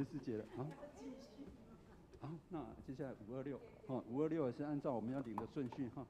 师姐了啊。好，那接下来526，526也是按照我们要领的顺序哈。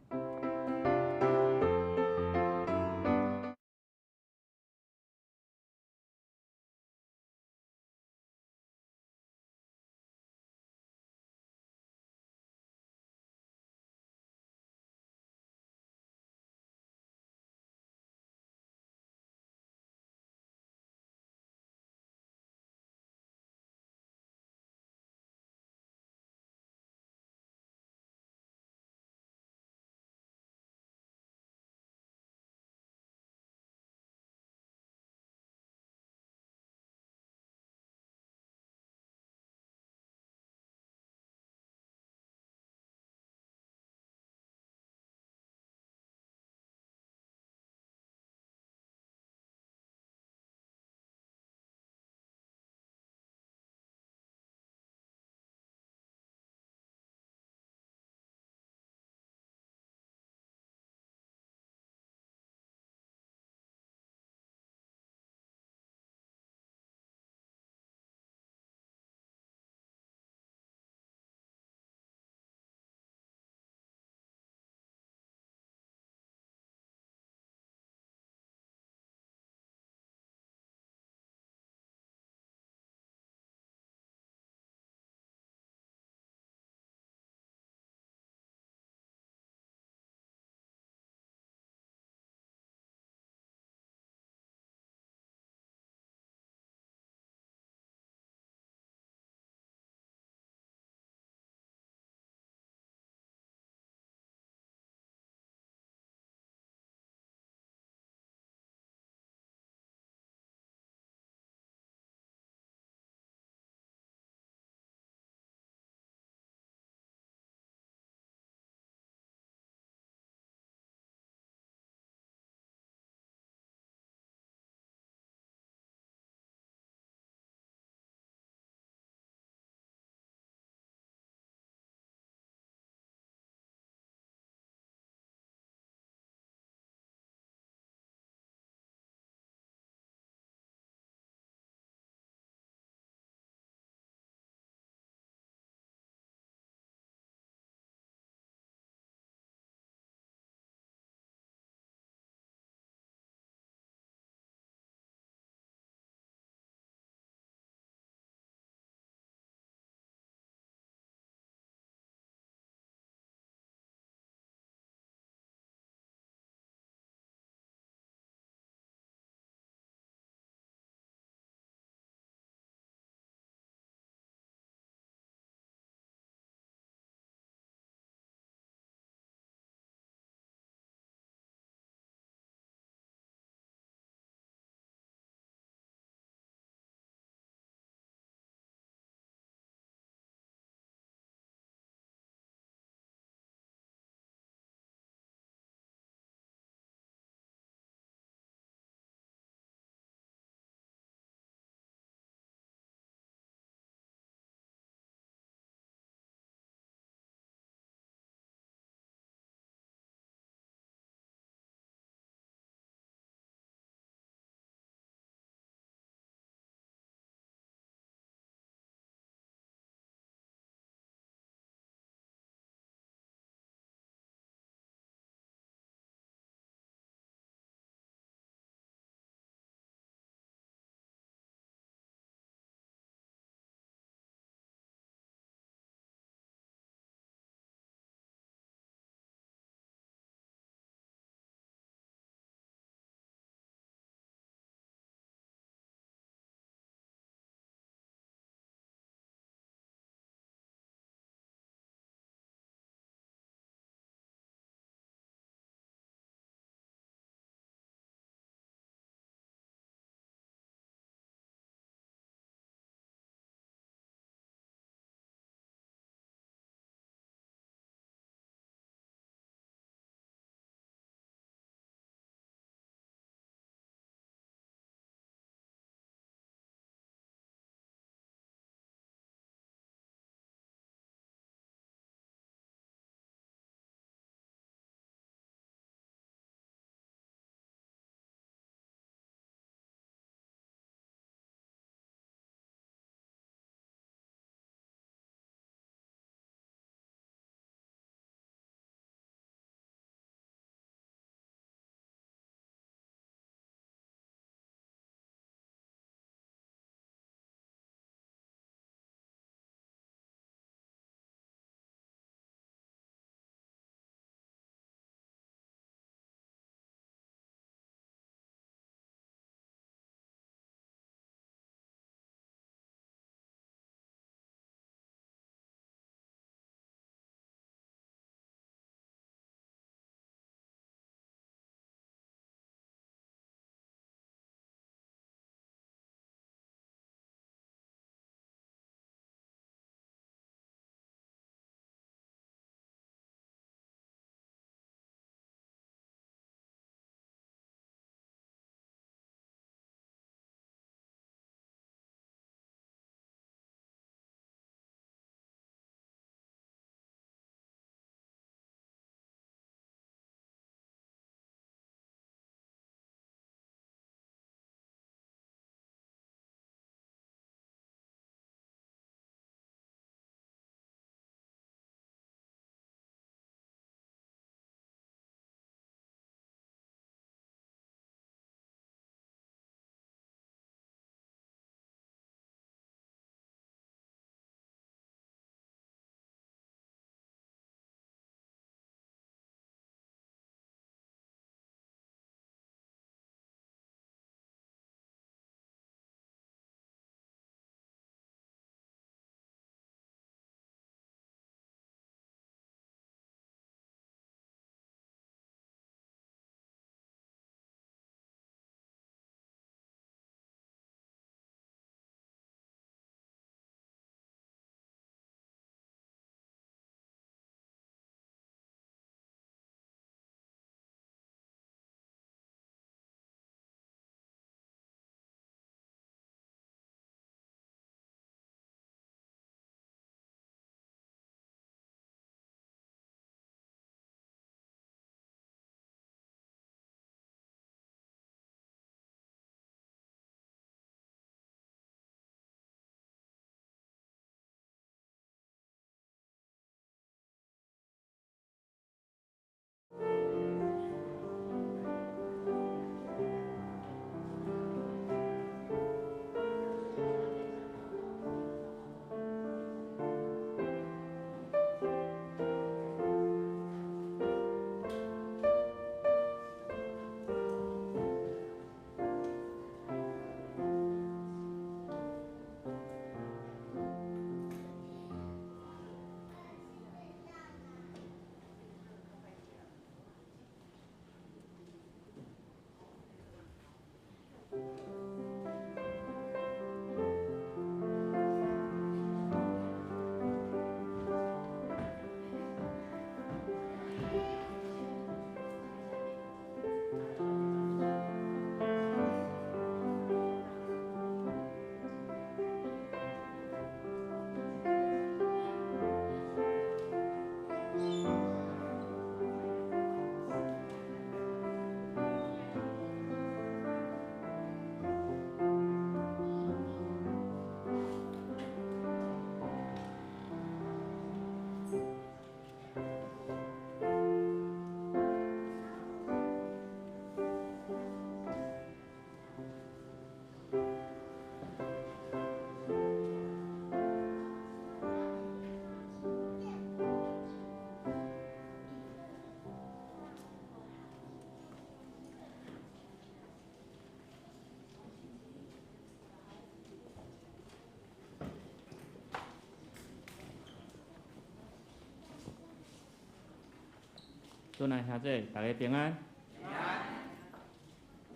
尊爱兄弟，大家平安。平安。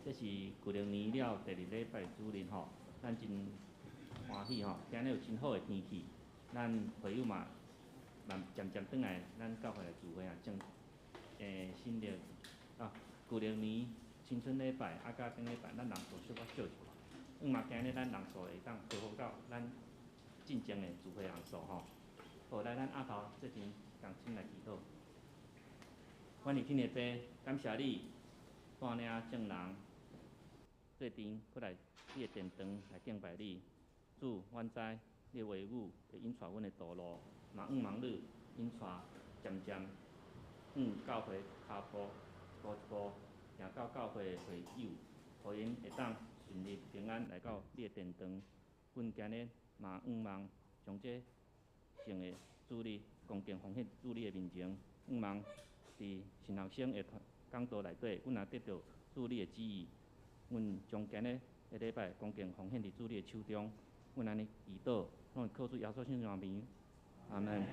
这是旧历年了第2礼拜主日吼，咱真欢喜吼，今日有真好的天气，咱会友嘛渐渐转来咱教会来聚会啊，正新历啊旧历年新春礼拜啊，甲顶礼拜咱人数小可少一寡，嘛今日咱人数会当恢复到咱进前的聚会人数吼。好，来咱下头做阵同心来祈祷。阮是天父爸，感谢你带领众人做阵，过来你的殿堂来敬拜你。主，阮知你的话语会引带阮的道路，嘛望你引带渐渐教会骹步一步一步行到教会的会友，互因会当顺利平安来到你的殿堂。阮今日嘛望将这圣的主日恭敬奉献主你的面前，望伫神学生的讲道内底，阮也得到主你的旨意。阮将今日的礼拜恭敬奉献伫主你的手中。阮安尼祈祷，拢会靠主耶稣圣名名。阿门。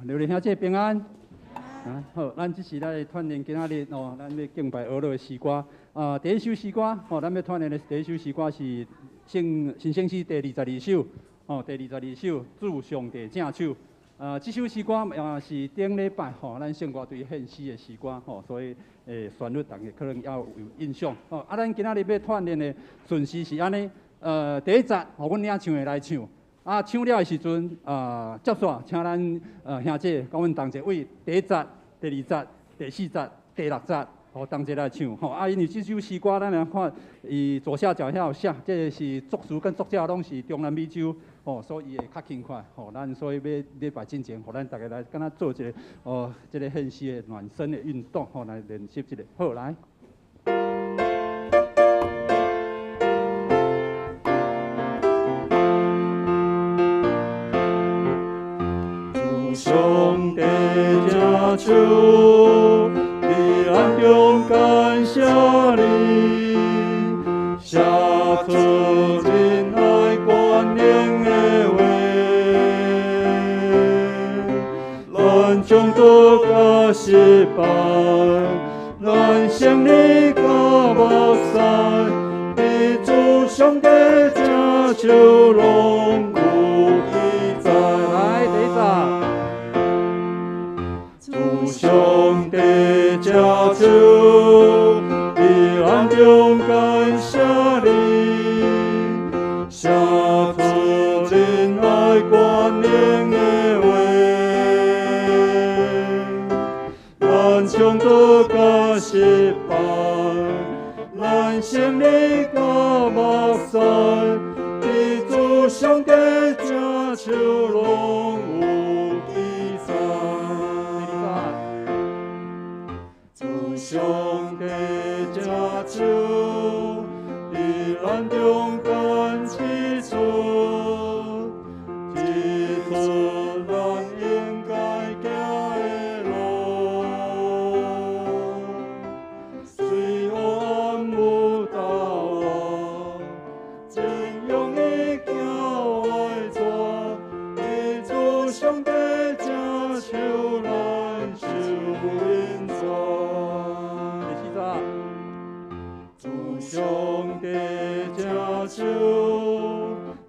刘仁兄弟平安。啊，好，咱即时来团练今仔日哦，咱要敬拜俄罗的诗歌。第一首诗歌，咱要团练的第一首诗歌是新圣诗第22首。第22首《主上帝正手》。这首诗歌是顶礼拜咱圣歌队献诗的诗歌所以旋律大家可能也有印象。咱今仔日要团练的顺序是安尼。第一节，阮领唱的来唱。唱了的时阵，接续请咱兄弟甲阮同齐为第1节、第2节、第4节、第6节，同齐来唱。因为这首诗歌咱来看，伊左下角遐有写，这是作词跟作者拢是中南美洲，所以会较轻快。咱所以要礼拜之前，咱大家来敢若做一个这个献诗的暖身的运动，来练习一下。好，来。上帝正手，伫暗中感谢你，写出仁爱光荣的话，咱将得甲失败，咱胜利甲目屎，伫主上帝正手拢有记载。来，第一集。上帝正手，伫暗中感谢你，写出仁爱光荣的话，咱将得甲失败，咱胜利甲目屎，伫主上帝正手拢有记载。上帝正手，伫咱中间起初，指出咱应该行的路，虽黑暗有大我，真容易行歪错，伫主上帝正手咱受引带。上帝正手，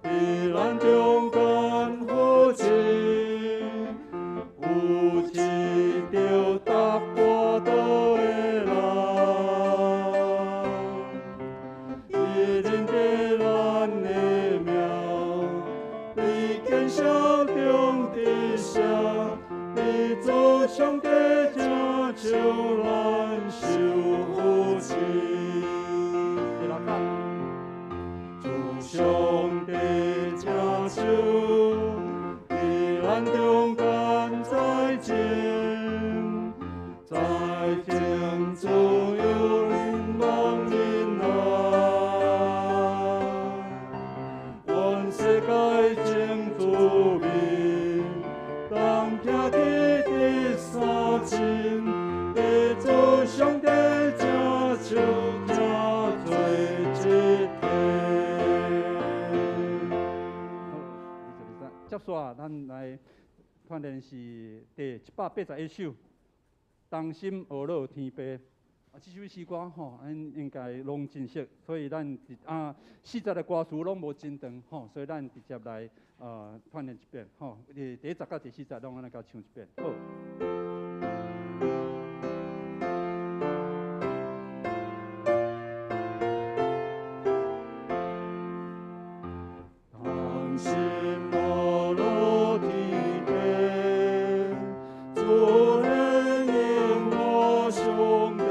伫咱中间好情，有一条踏过道的人，伊认得咱的名，对见笑中的声，伫主上帝正手咱受福气。上帝正手，伫咱中间在前，在前自有人望人来，愿世界正主民，当行起第三真，地主上帝煞咱来团练是第181首《同心俄乐天悲》。这首诗歌吼，咱应该拢真熟，所以咱40个歌词拢无真长吼，所以咱直接来团练一遍吼。第10到第40拢安尼甲唱一遍。好。同心俄乐天悲，主恩引我兄弟。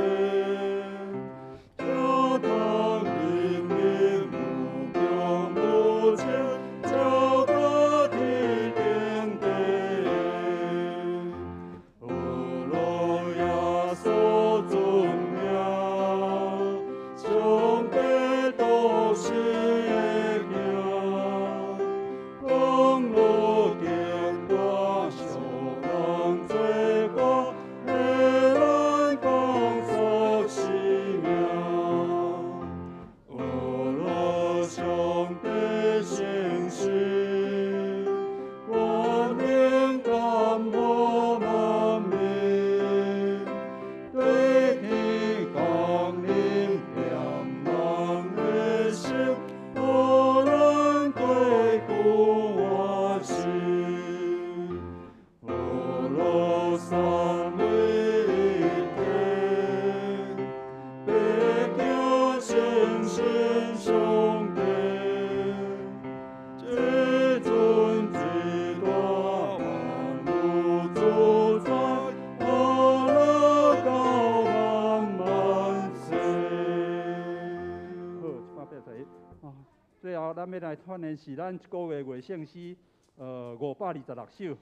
最后，咱要来团练是咱一个月月圣诗，526首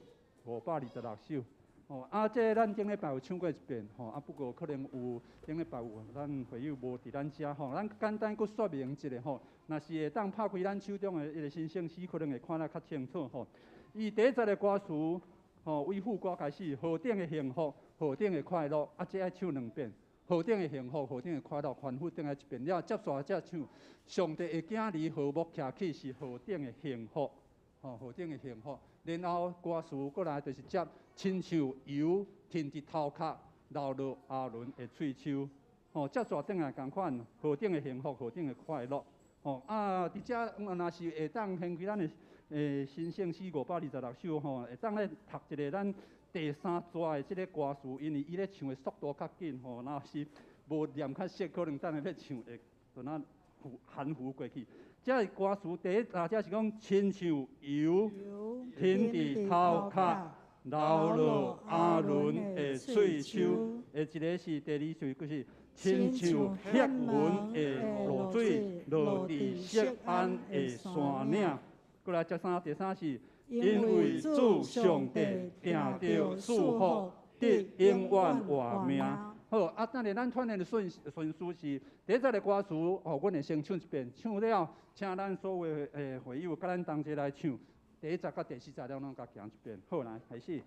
，526首。这咱顶礼拜有唱过一遍，不过可能有顶礼拜有咱会友无伫咱遮，咱简单佫说明一下，若是会当拍开咱手中的一个新圣诗，可能会看得较清楚，伊第10个歌词，为副歌开始，何等的幸福，何等的快乐，这爱唱2遍。何等的幸福，何等的快乐，反复等下一遍了，接续才唱。上帝的囝儿和睦徛起是何等的幸福，何等的幸福。然后歌词过来就是接，亲像油停伫头壳，流落阿伦的喙鬚。接续等下共款，何等的幸福，何等的快乐。伫遮若是会当献开咱的新圣诗526首，会当咧读一个咱。第3节的即个歌词，因为伊咧唱的速度较紧，若是无念较熟，可能等下咧唱会就那含糊过去。这个歌词第一这是讲亲像油停伫头壳，流落阿伦的喙鬚。一个是第2句，就是亲像血纹的露水落伫锡安的山岭。过来第3是。因为主上帝定着祝福，得永远活命。好，等下咱团练的顺序是：第10个歌词，阮会先唱一遍，唱了，请咱所有会友甲咱同齐来唱。第10到第40了，咱甲行一遍。好，来开始。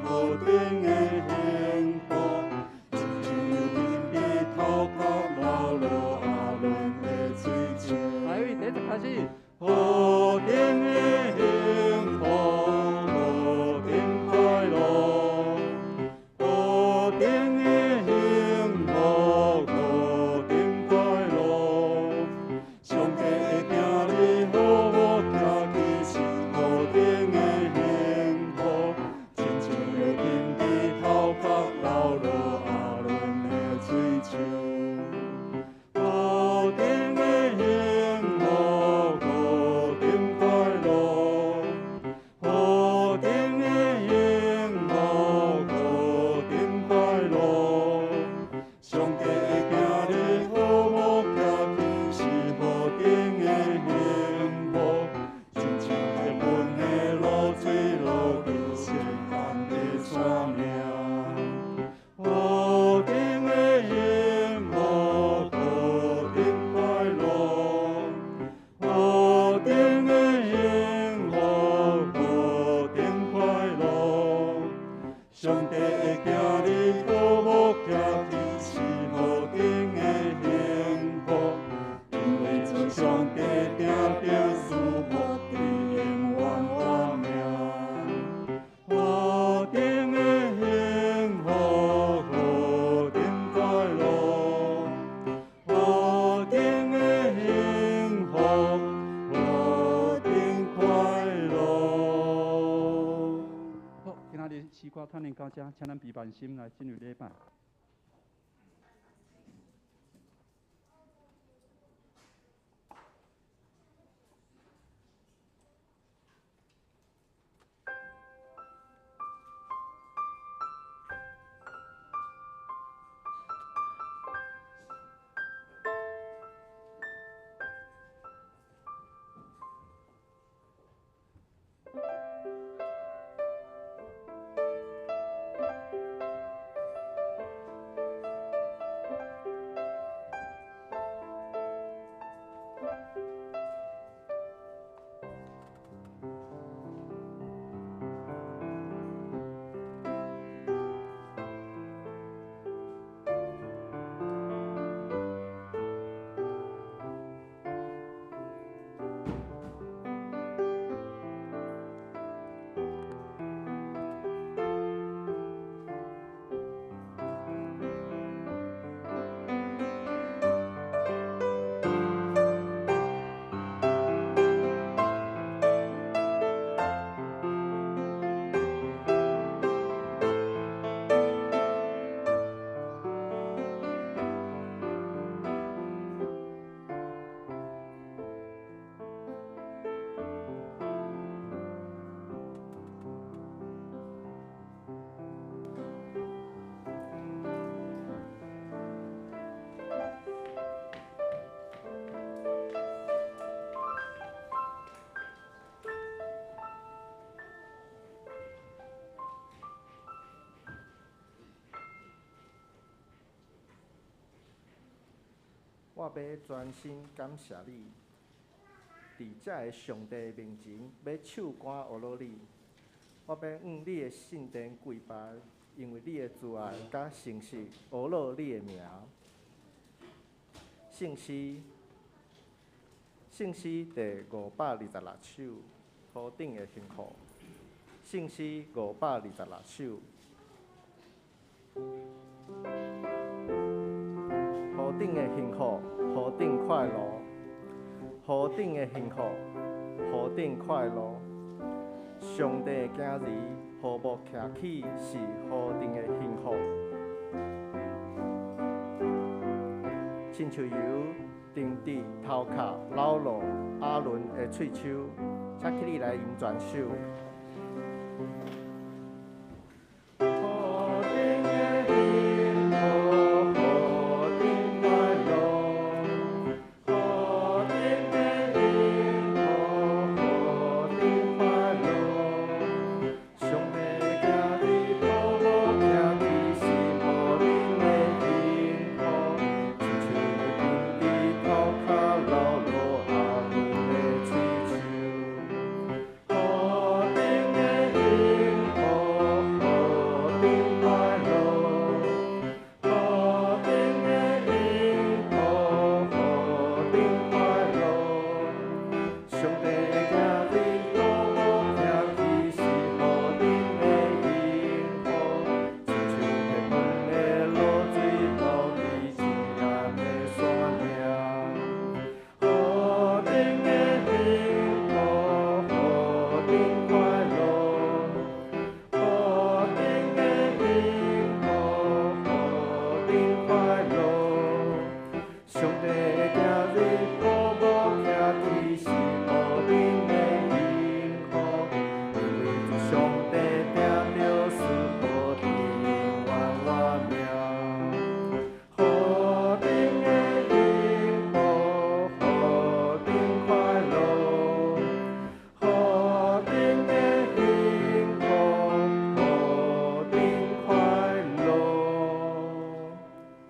何等的上帝会惊你好无徛起是何等的幸福，因为做上帝定定赐福，你永远活命。何等的幸福，何等快乐，何等的幸福，何等快乐。好，今仔日诗歌团练到这，请咱备万心来进入礼拜。我要专心感谢你，伫遮个上帝面前，要唱歌学乐你。我要往你的圣殿跪拜，因为你的慈爱甲诚实学乐你的名。圣诗第526首，头顶的幸福。圣诗526首。何等的幸福，何等快乐，何等的幸福，何等快乐。上帝的囝儿，何无徛起是何等的幸福。亲像油停伫头壳流落阿伦的喙手，请起你来吟全首。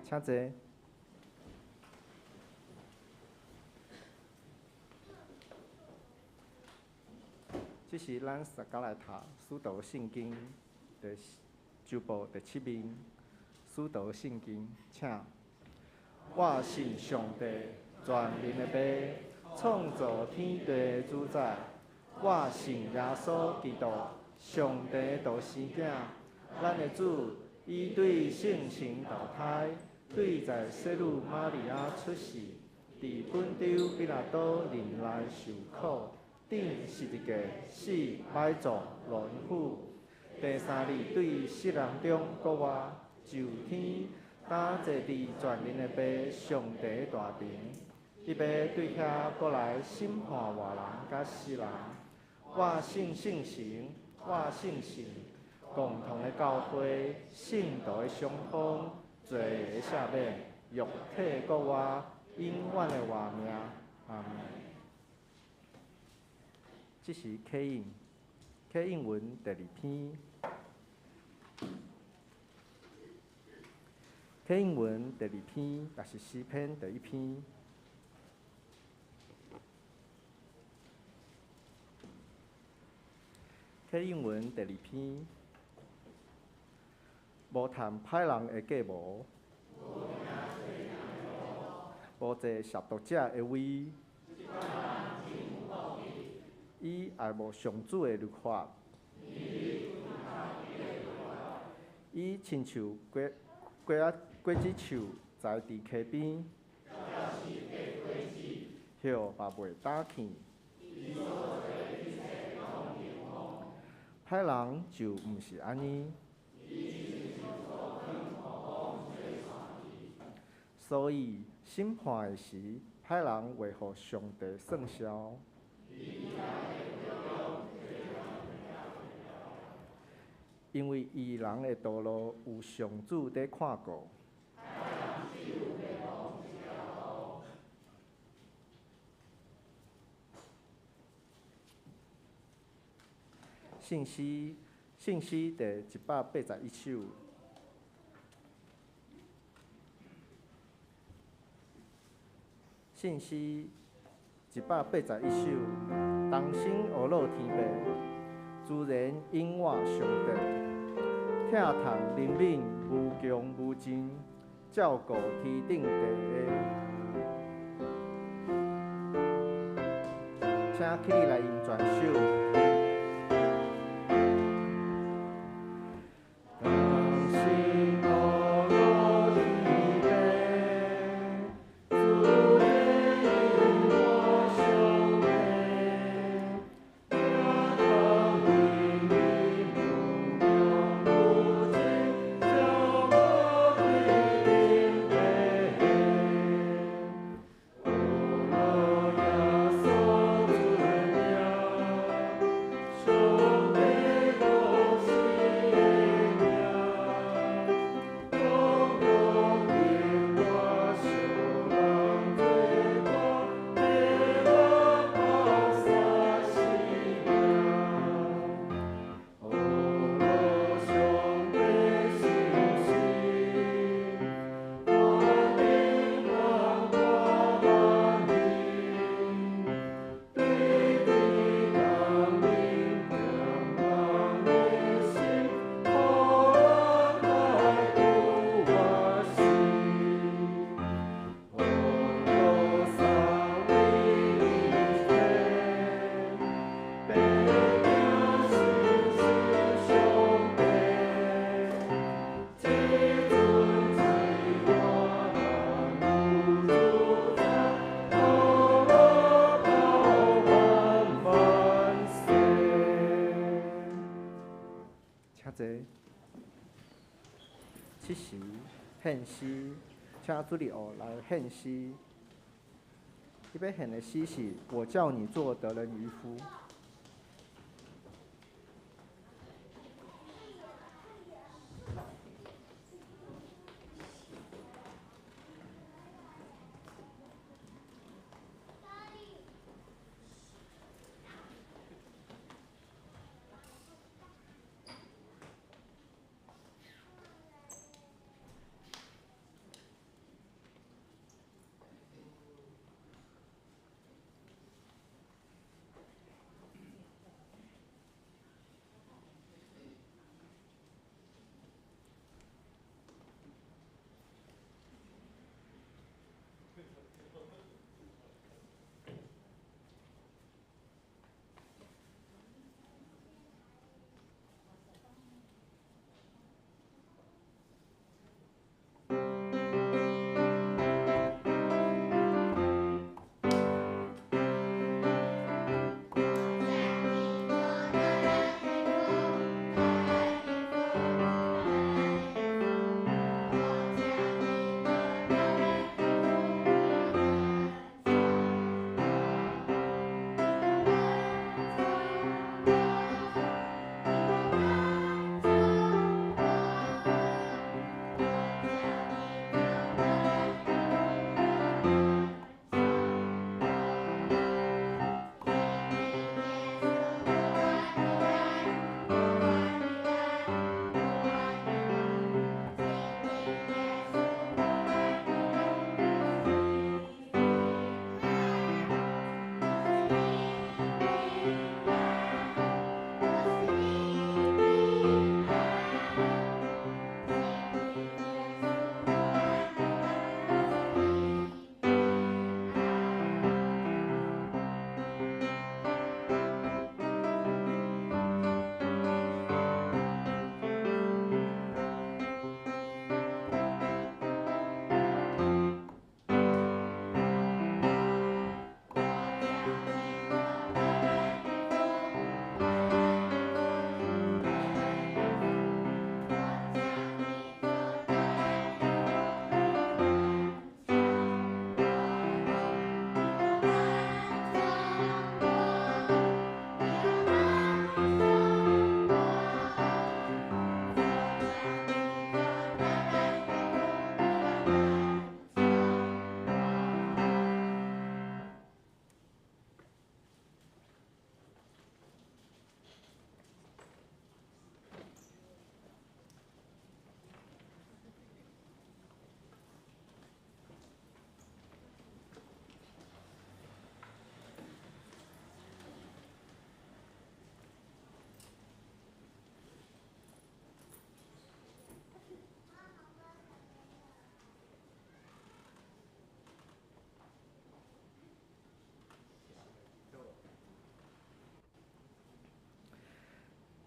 请坐。这是咱逐家来读《使徒圣经》的周报第7面，使徒圣经，请。我信上帝，全能的爸，创造天地的主宰。我信耶稣基督，上帝独生子，咱的主，伊对性情投胎，对在圣女玛利亚出世，伫本州彼拉多任内受苦，顶十字架死，埋葬，乱府。第3日对死人中国活，就天打坐伫全能的爸上帝大庭，伊要对遐过来审判活人甲死人。我信圣神，我信神，共同的教会，圣道的相通，罪的赦免，肉体国活，永远的活命。阿门。这是启应，启应文第2篇。启应文第2篇，也是诗篇第1篇。启应文第2篇，无谈歹人的计谋，无坐亵渎者的位，伊爱慕上主的律法，伊亲像果子树栽伫溪边，叶嘛袂打去。歹人就毋是安尼，所以审判的时，歹人会互上帝算账。因为义人的道路有上主在看顾。信息第181首。信息181首，同心学老天父，自然永活上帝，疼痛灵敏无穷无尽，照顾天顶地下。请起立来吟全首。此时献诗，请主理学来献诗。伊要献的诗是：我叫你做得人渔夫。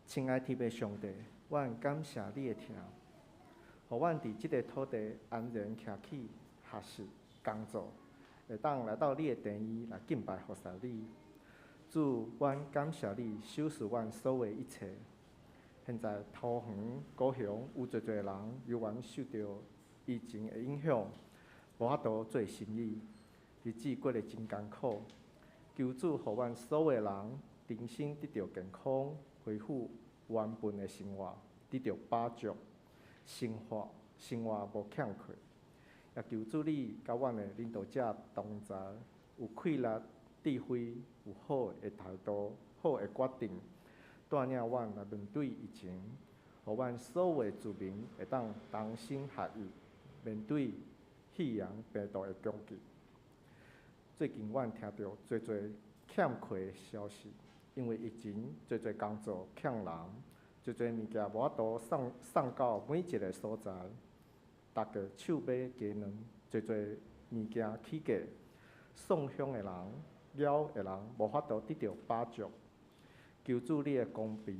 亲爱天父上帝，阮感谢你的听，互阮伫即个土地安然徛起学习工作，会当来到你的殿宇来敬拜服侍你。主，阮感谢你收拾阮所有一切。现在桃园、高雄有侪侪人由于受到疫情的影响，无法度做生意，日子过得真艰苦。求主，互阮所有人重新得到健康，恢复原本的生活，得到饱足，生活无欠缺。也求主你甲阮的领导者同在，有气力、智慧，有好的态度、好的决定，带领阮来面对疫情，互阮所有居民会当同心合意面对肺炎病毒的攻击。最近阮听到侪侪欠缺的消息，因为疫情，侪侪工作欠人，侪侪物件无法度送到每一个所在。大家手买鸡卵，侪侪物件起价，送香的人、了的人无法度得到饱足。求主你的公平、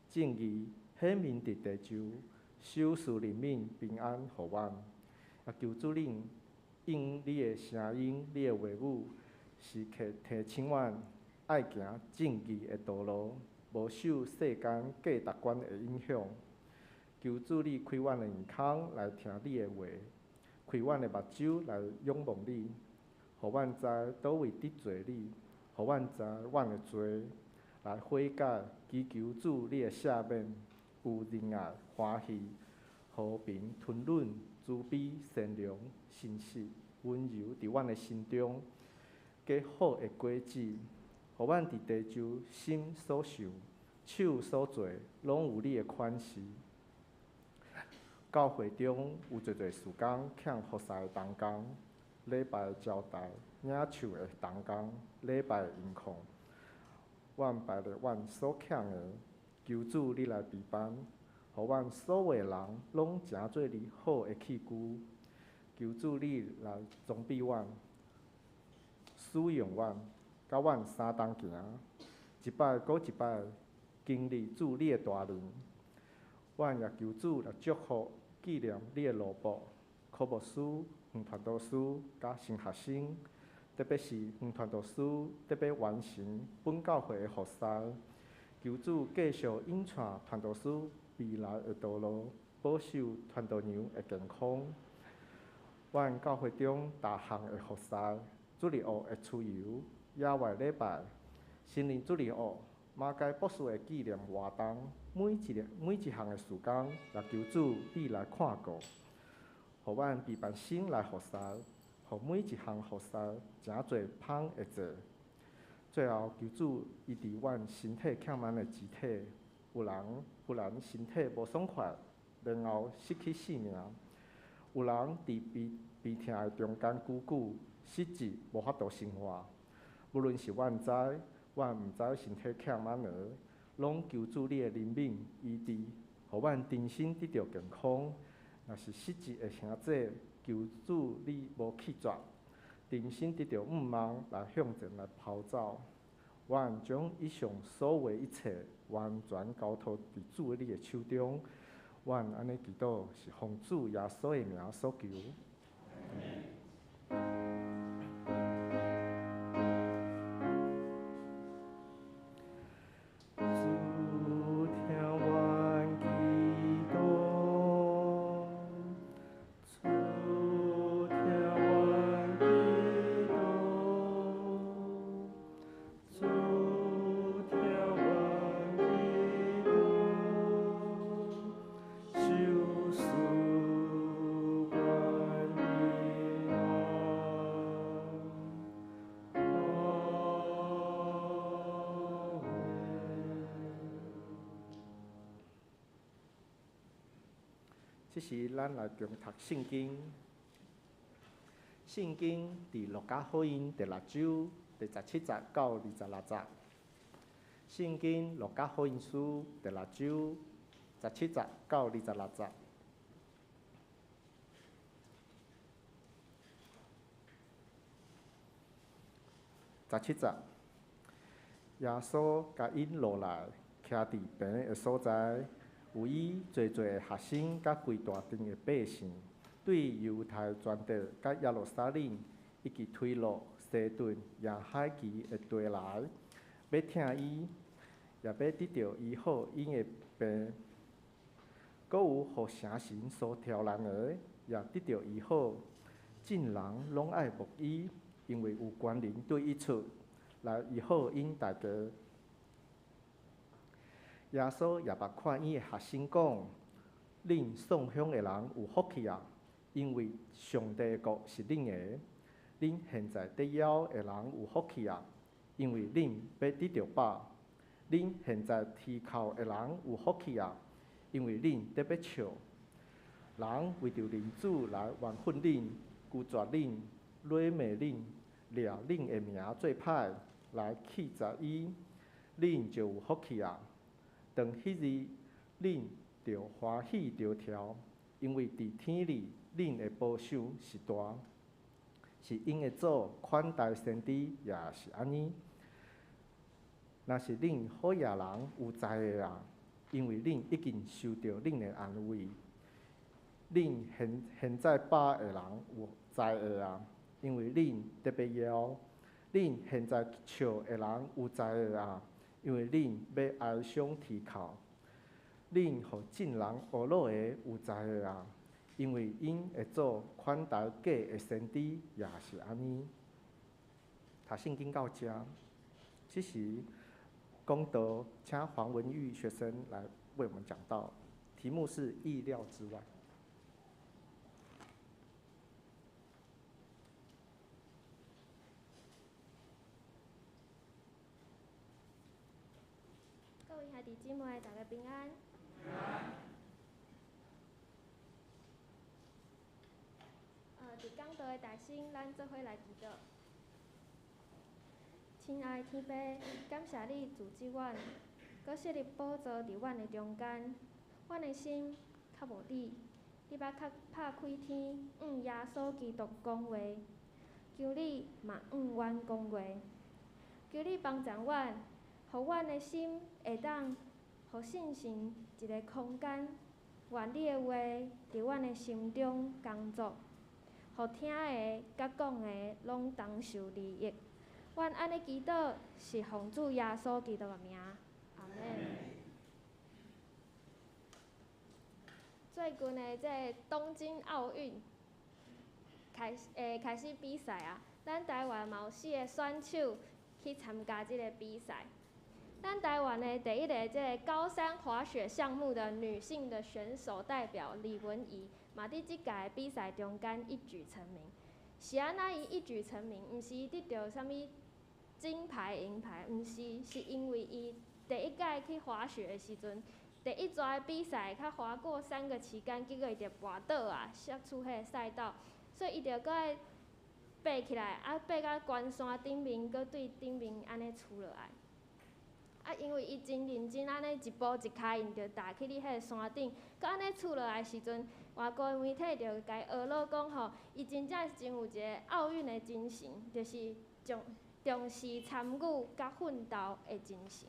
正义显明伫地球，收拾人民平安，互阮。也求主你用你的声音、你的话语，时刻提醒阮爱行正义的道路，无受世间价值观的影响。求主你开阮的耳孔来听你的话，开阮的目睭来仰望你，互阮知倒位得罪你，互阮知阮的罪来悔改，祈求主你的赦免，有仁爱、欢喜、和平、吞忍、慈悲、善良、信实、温柔伫阮的心中，结好的果子，互阮伫地球心所受、手所做，拢有你的款式。教会中有侪侪事工欠服侍的同工，礼拜的招待、领袖的同工，礼拜的音控，阮摆咧阮所欠的，求主你来陪伴，互阮所有人拢成做你好的器具。求主你来装备阮，使用阮，甲阮相同行，一摆搁一摆经历主你的大能。阮也求主来祝福纪念你的罗卜、科牧师、黄传道师甲新学生，特别是黄传道师特别完成本教会的服侍。求主继续引带传道师未来的道路，保守传道娘的健康。阮教会中大项的服侍，主日学的出游、野外礼拜、心灵主日学、马街博士的纪念活动，每一项的事工，也求主你来看顾，互阮备办心来服侍，互每一项服侍诚侪芳会做。最后求主医治阮身体欠满的肢体，有人忽然身体无爽快，然后失去性命；有人伫鼻痛的中间久，失智无法度生活。无论是阮知，阮毋知身体欠满的，拢求主你的怜悯医治，互阮真心得到健康。若是失智的兄弟，求主你无气绝，真心得到毋茫来向前来跑走。阮将以上所有一切完全交托伫主你的手中。阮安尼祈祷是奉主耶稣的名所求。这是咱来共读圣经。圣经伫路加福音第6章第17节到26节。圣经路加福音书第6章17节到26节。17节，耶稣甲因落来，徛伫平的所在，有伊侪侪学生甲规大阵的百姓，对犹太全地甲耶路撒冷以及推罗、西顿、亚海基的地来，要听伊，也要得到医好因的病。搁有互城神所挑难的，也得到医好。众人拢爱慕伊，因为有官人对伊出来医好因大家。耶稣也捌看伊的学生讲：恁送香的人有福气啊，因为上帝的国是恁的。恁现在得枵的人有福气啊，因为恁要得到饱。恁现在啼哭的人有福气啊，因为恁得要笑。人为着恁主来怨恨恁、拒绝恁、詈骂恁、掠恁的名做歹，来弃绝伊，恁就有福气啊。当迄日，恁就欢喜着跳，因为伫天里恁的报酬是大，是因的主款待先知也是安尼。若是恁好野人有才的啊，因为恁已经受到恁的安慰；恁现在饱的人有才的啊，因为恁特别枵；恁现在笑的人有才的啊，因为恁要哀伤啼哭；恁互众人恶乐的有才的啊，因为因会做款待假的先知也是安尼。读圣经到这，这时讲道，请黄文玉学生来为我们讲道，题目是意料之外。各位兄弟姊妹，大家平安。伫讲道的大声，咱做伙来祈祷。亲爱的天父，感谢你自即阮，搁设立宝座伫阮的中间。阮的心较无你，你捌较拍开天，耶稣基督讲话，求你嘛阮讲话，求你帮助阮，互阮的心会当互信心一个空间，愿你的话伫阮的心中工作，互听的甲讲的拢同受利益。阮安尼祈祷是奉主耶稣基督的名，阿门。最近的这东京奥运开始比赛啊，咱台湾嘛有4个选手去参加这个比赛。咱台湾的第一个这个高山滑雪项目的女性的选手代表李文怡，嘛伫即届比赛中间一举成名。是安那伊一举成名，毋是得到啥物金牌、银牌，毋是，是因为伊第一届去滑雪的时阵，第一抓的比赛，较滑过3个期间，结果伊就跋倒啊，摔出迄个赛道，所以伊就搁爱爬起来，爬到关山顶面，搁对顶面安尼出落来。因为伊真认真，安尼一步一脚印就踏去你迄个山顶，搁安尼出落来时阵，外国媒体就甲伊学乐讲吼，伊真正是真有一个奥运的精神，就是重视参与甲奋斗的精神。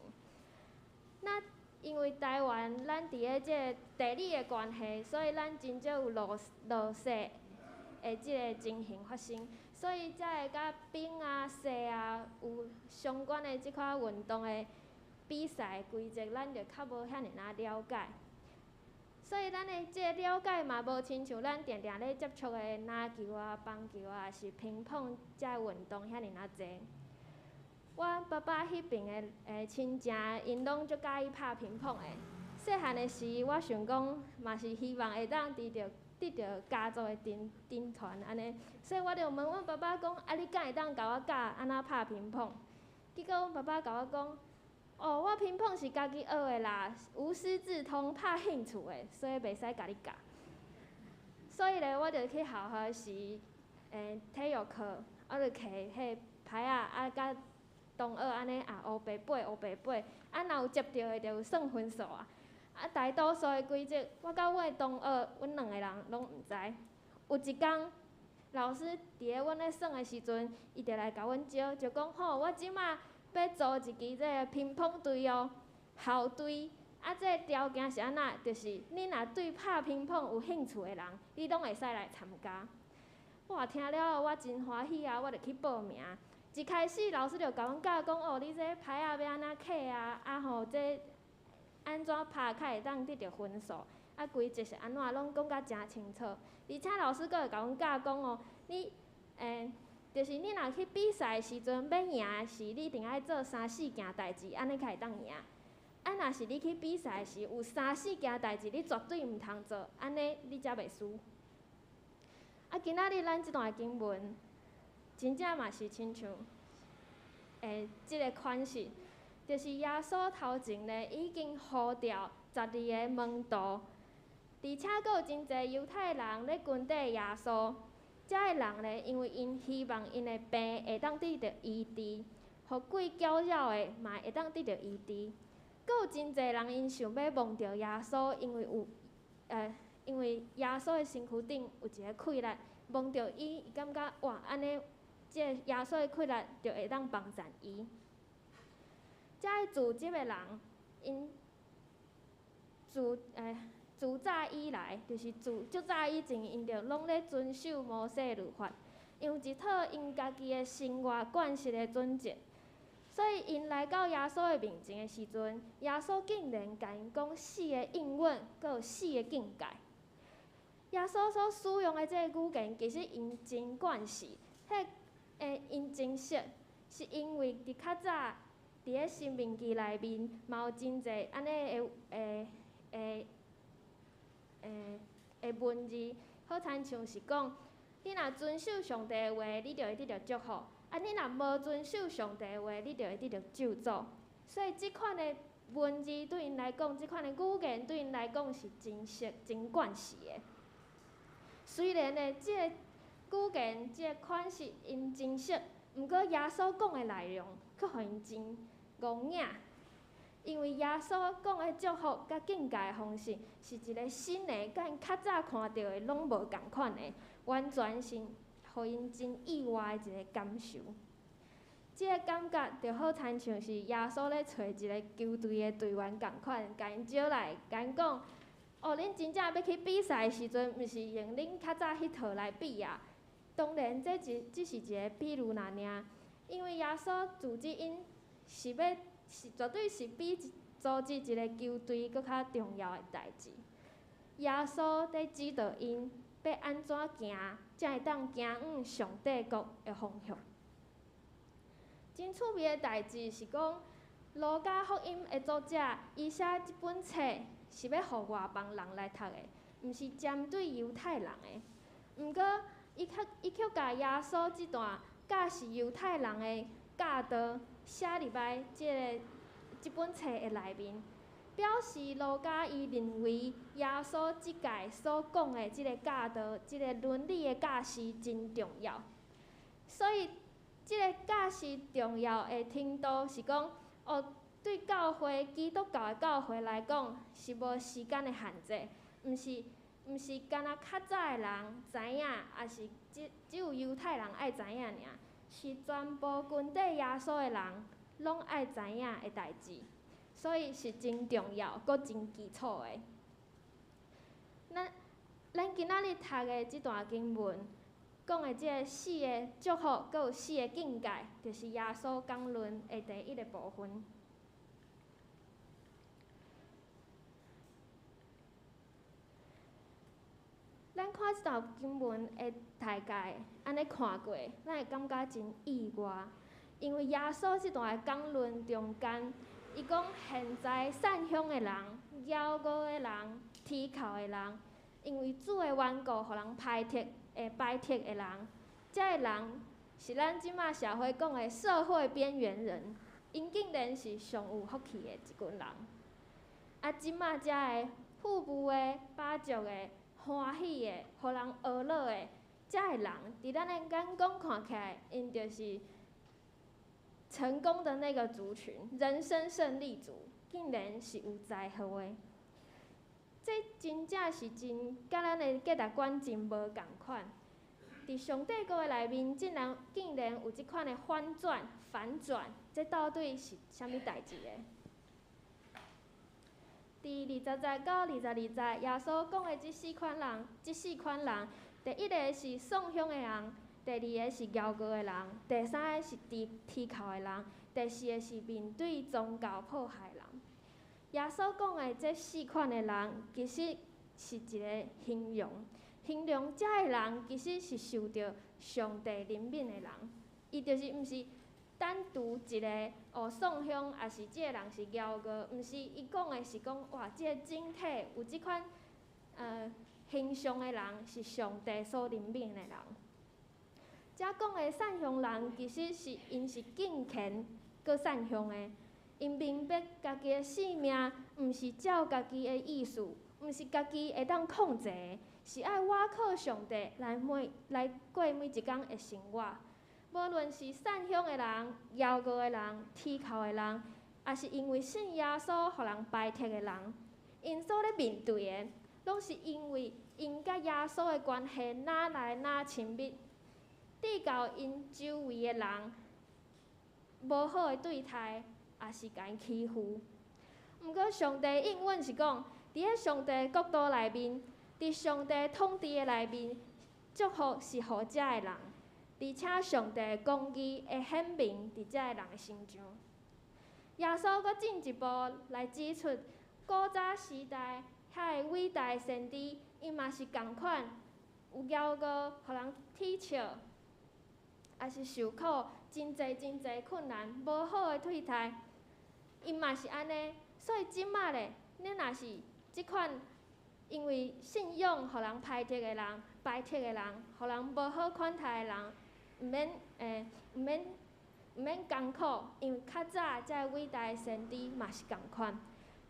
那因为台湾咱伫个即地理的关系，所以咱真少有落雪的即个情形发生，所以才会甲冰啊、雪啊有相关的即款运动的比赛规则，咱就较无遐尔了解。所以咱的即个了解嘛，无亲像咱定定咧接触的篮球啊、棒球啊，还是乒乓遮运动遐尔济。阮爸爸迄边的亲情，因拢足介意拍乒乓的。细汉的时，我想讲，嘛是希望会当得到家族的顶传安尼，所以我就问阮爸爸讲：你敢会当甲我教安怎拍乒乓？结果阮爸爸甲我讲：我乒乓是家己学的啦，无师自通，拍兴趣的，所以袂使甲你教。所以咧，我就去校时，体育课，我就摕迄牌甲同学安尼黑白背，若有接到的就有算分数啊。大多数的规则，我甲阮的同学，阮2个人拢毋知。有一天，老师伫个阮咧算的时阵，伊就来甲阮招，就讲：我即马要组一支这个乒乓队哦。校队。啊，这个条件是安那？就是你若对拍乒乓有兴趣的人，你拢会使来参加。我听了后，我真欢喜啊！我就去报名。一开始老师就甲阮教讲，哦，你这牌啊要安怎刻啊？啊吼，这安怎拍才会当得到分数？啊，规则是安怎，拢讲甲诚清楚。而且老师佫会甲阮教讲哦，你就是你若去比赛的时阵，要赢的是你一定爱做3、4件代志，安尼才会当赢。啊，若是你去比赛时有3、4件代志，你绝对毋通做，安尼你才袂输。啊，今仔日咱即段经文，真正嘛是亲像，即个款式，就是耶稣头前咧已经呼召12个门徒，而且佫有真侪犹太人咧跟缀耶稣。遮个人咧，因为因希望因的病会当得到医治，互鬼搅扰的嘛会当得到医治。佫有真侪人因想要摸着耶稣，因为耶稣的身躯顶有一个溃烂，摸着伊感觉哇，安尼，即个耶稣的溃烂就会当帮助伊。遮个自执的人，因自早以来，就是足早以前，因着拢咧遵守摩西律法，用一套因家己的生活惯习的准则。所以因来到耶稣的面前的时阵，耶稣竟然甲因讲4个应允，佮有4个境界。耶稣所使用的这个语言，其实因真惯势，因真熟，是因为伫较早伫咧申命记内面，嘛有真侪安尼的文字，好亲像是讲，你若遵守上帝的话，你就会得到祝福；啊，你若无遵守上帝的话，你就会得到咒诅。所以即款的文字对因来讲，即款的语言对因来讲是真熟、真惯势的。虽然呢，即个语言、即个款式因真熟，毋过耶稣讲的内容却互因真戆硬。因为耶稣讲的祝福甲境界的方式，是一个新的，甲因较早看到的拢无共款的，完全是互因真意外的一个感受。即个感觉就好亲像是耶稣咧找一个球队的队员共款，甲因招来，甲因讲：哦，恁真正要去比赛的时阵，毋是用恁较早迄套来比啊。当然，只是一个比如那尔，因为耶稣自己因绝对是比组织一个球队搁较重要的代志。耶稣在指导因要安怎行，才会当行往上帝国的方向。真趣味的代志是讲，路加福音的作者伊写即本册是要互外邦人来读的，毋是针对犹太人的。毋过，伊却甲耶稣即段教示犹太人的教导写入来即本册的内面，表示路加伊认为耶稣即届所讲的即个教导、即个伦理的教示真重要。所以，即个教示重要的程度是讲，对基督教的教会来讲是无时间的限制，毋是干那较早的人知影，也是只有犹太人爱知影尔，是全部跟缀耶稣的人拢爱知影的代志，所以是真重要，阁真基础的。咱今仔日读的即段经文，讲的即个4个祝福，阁有4个境界，就是耶稣讲论的第1个部分。咱看即段经文的大概安尼看过，咱会感觉真意外，因为耶稣即段的讲论中间，伊讲现在散乡的人、骄傲的人、啼哭的人，因为主的缘故，互人排斥的人，遮个人是咱即马社会讲的社会边缘人，因竟然是上有福气的一群人。啊，即马遮个富裕的、饱足的、欢喜的、互人娱乐的，遮个人，伫咱的眼光看起来，因就是成功的那个族群，人生胜利组，竟然是有才华的。这真正是真，甲咱的价值观真无共款。伫上帝国的内面，竟然有即款的反转，这到底是啥物代志呢？第20节到22节，耶稣讲的即4款人，第一个是送香的人，第二个是骄傲的人，第三个是剃头的人，第四个是面对宗教迫害的人。耶稣讲的这4款的人，其实是一个形容，遮个人其实是受到上帝怜悯的人，伊就是毋是单独一个送香，也是即个人是骄傲，毋是伊讲的是讲哇，即个整体有即款形象的人是上帝所怜悯的人。遮讲的散香人，其实是因是敬虔搁散香的，因明白家己的性命毋是照家己的意思，毋是家己会当控制的，是爱倚靠上帝来过每一天的生活。无论是散香的人、骄傲的人、剃头的人，也是因为信耶稣互人排斥的人，因所咧面对的，拢是因为因甲耶稣的关系哪来哪亲密，对到因周围的人无好的对待，也是甲因欺负。毋过上帝应允是讲，伫咧上帝国度内面，伫上帝统治的内面，祝福是互遮的人。而且上帝的公义会显明伫遮个人的身上。耶稣搁进一步来指出，古早时代遐个伟大的先知，伊嘛是共款，有骄傲，互人踢笑，也是受苦真侪困难，无好的对待，伊嘛是安尼。所以即马咧，恁若是即款因为信仰互人排斥的人、互人无好款待的人，毋免艰苦，因为较早遮伟大的先知嘛是共款。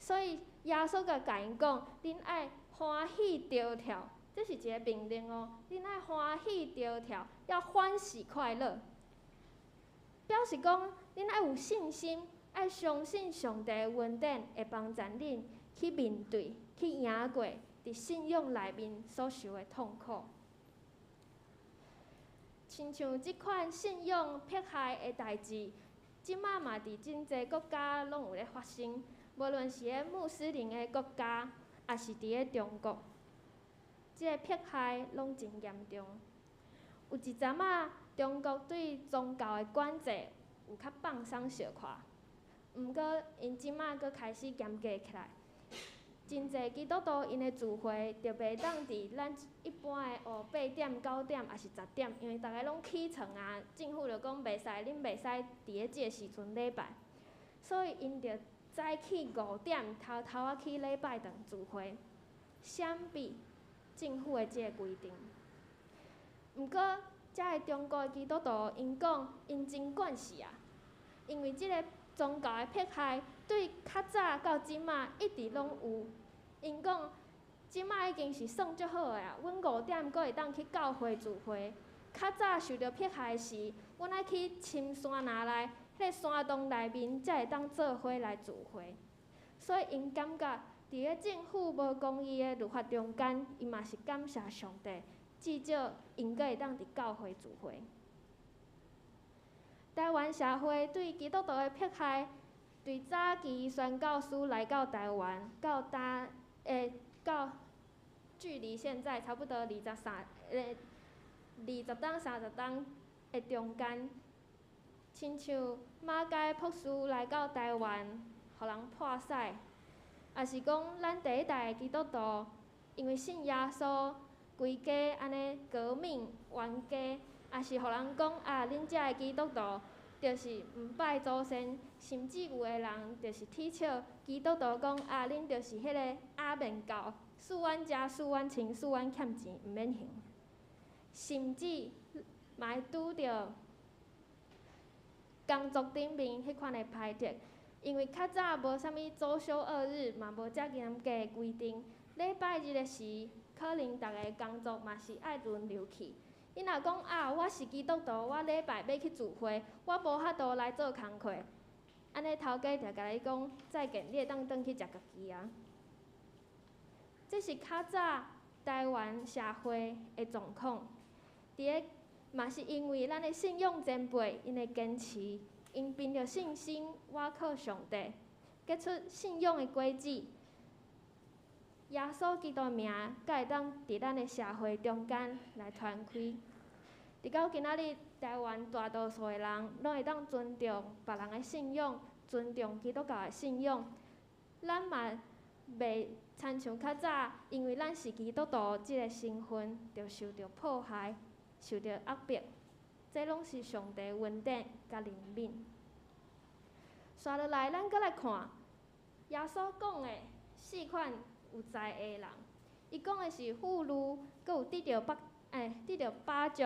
所以耶稣甲因讲，恁爱欢喜得跳，这是一个命令哦。恁爱欢喜得跳，要欢喜快乐，表示讲恁爱有信心，爱相信上帝的恩典会帮助恁去面对、去赢过伫信仰内面所受的痛苦。亲像即款信仰迫害的代志，即马嘛伫真侪国家拢有咧发生，无论是咧穆斯林的国家，也是伫咧中国，即个迫害拢真严重。有一阵仔，中国对宗教的管制有较放松小可，毋过因即马佫开始严格起来。真侪基督徒因的聚会就袂当伫咱一般的8点、9点，也是10点，因为大家拢起床啊，政府就讲袂使，恁袂使伫咧即个时阵礼拜，所以因着早起5点偷偷仔去礼拜堂聚会，闪避政府的即个规定。毋过，遮个中国的基督徒因讲，因真惯势啊，因为即个宗教的迫害对较早到即马一直拢有。因讲，即马已经是算足好诶啊！阮5点阁会当去教会聚会。较早受到迫害时，阮爱去深山林内，迄个山洞内面才会当做伙来聚会。所以因感觉，伫咧政府无公义诶律法中间，伊嘛是感谢上帝，至少因阁会当伫教会聚会。台湾社会对基督徒诶迫害，对早期宣教师来到台湾，到距离现在差不多20当30当的中间，亲像马街博士来到台湾，互人破屎，也是讲咱第一代的基督徒，因为信耶稣，规家安尼革命冤家，也是互人讲啊，恁遮的基督徒就是毋拜祖先，甚至有的人就是踢笑基督徒讲啊，恁就是迄个阿面教，恕阮食、恕阮穿、恕阮欠钱，毋免还。甚至嘛会拄着工作顶面迄款的排斥，因为较早无啥物周休2日，嘛无遮严格的规定。礼拜日的时，可能逐个工作嘛是爱轮流去。伊若讲啊，我是基督徒，我礼拜要去聚会，我无法度来做工课，安尼头家就甲你讲，再见，你会当转去食家己啊。这是较早台湾社会的状况。伫咧嘛是因为咱的信仰前辈因的坚持，因凭着信心倚靠上帝，结出信仰的果子，耶稣基督的名，才会当伫咱的社会中间来传开。直到今仔日，台湾大多数的人拢会当尊重别人的信仰，尊重基督教的信仰。咱嘛袂亲像较早，因为咱是基督徒即个身份，就受到迫害、受到压迫。这拢是上帝恩典甲怜悯。刷落来，咱搁来看耶稣讲的4款有才的人。伊讲的是富裕，搁有得到巴足、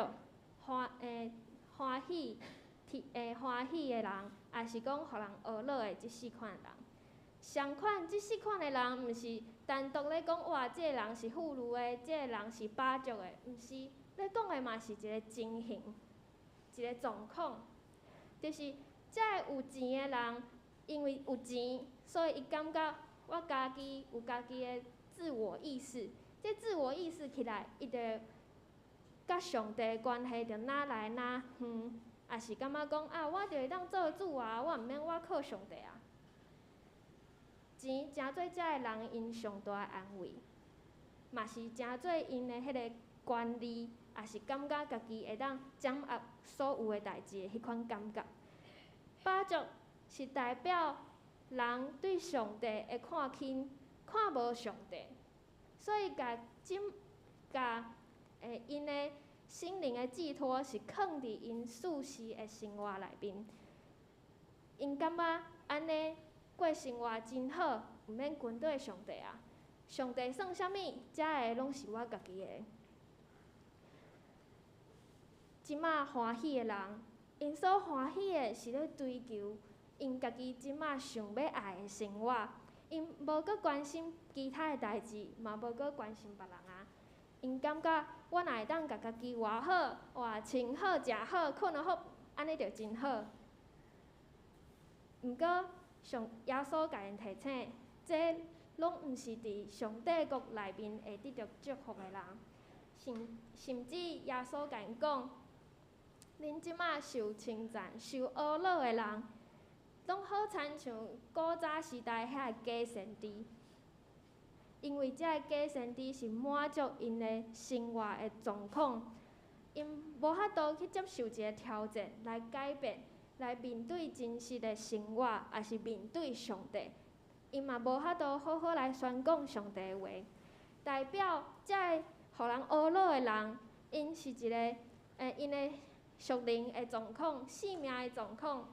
欢喜的人，也是讲互人学乐的即4款人。相款即4款的人，毋是单独咧讲哇，即个人是富裕的，即个人是巴足的，毋是。咧讲的嘛是一个情形，一个状况，就是遮有钱的人，因为有钱，所以伊感觉我家己有家己的自我意识。这自我意识起来，伊就甲上帝的关系就哪来哪远，也是感觉讲啊，我就会当做主啊，我毋免我靠上帝啊。钱诚做遮个人因上大的安慰，嘛是诚做因的迄个权利，也是感觉家己会当掌握所有的代志的迄款感觉。巴足是代表人对上帝的看轻，看无上帝，所以因的心灵的寄托是放伫因世事的生活内面。因感觉安尼过生活真好，毋免跟对上帝啊。上帝算啥物，遮个拢是我家己的。即马欢喜的人，因所欢喜的是咧追求因家己即马上要爱的生活。因无搁关心其他的代志，嘛无搁关心别人啊。因感觉我若会当甲家己活好，活穿好、食好、困得好，安尼就真好。毋过耶稣甲因提醒，这拢毋是伫上帝国内面会得到祝福的人。甚至耶稣甲因讲，恁即马受称赞、受阿乐的人，拢好亲像古早时代遐个假先知，因为遮个假先知是满足因的生活的状况，因无法度去接受一个挑战来改变，来面对真实的生活，也是面对上帝，因嘛无法度好好来宣讲上帝的话，代表遮个互人懊恼的人，因是一个因的属灵的状况、性命的状况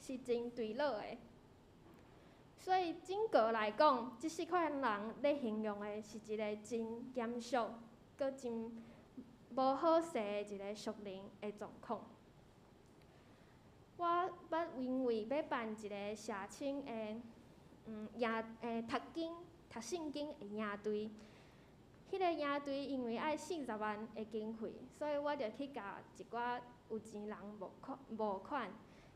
是真对落的。所以整个来讲，即4款人咧形容的是一个真严肃、搁真无好势的一个属灵的状况。我捌因为要办一个社青的读圣经的营队，迄个营队因为爱40万的经费，所以我就去甲一寡有钱人募款，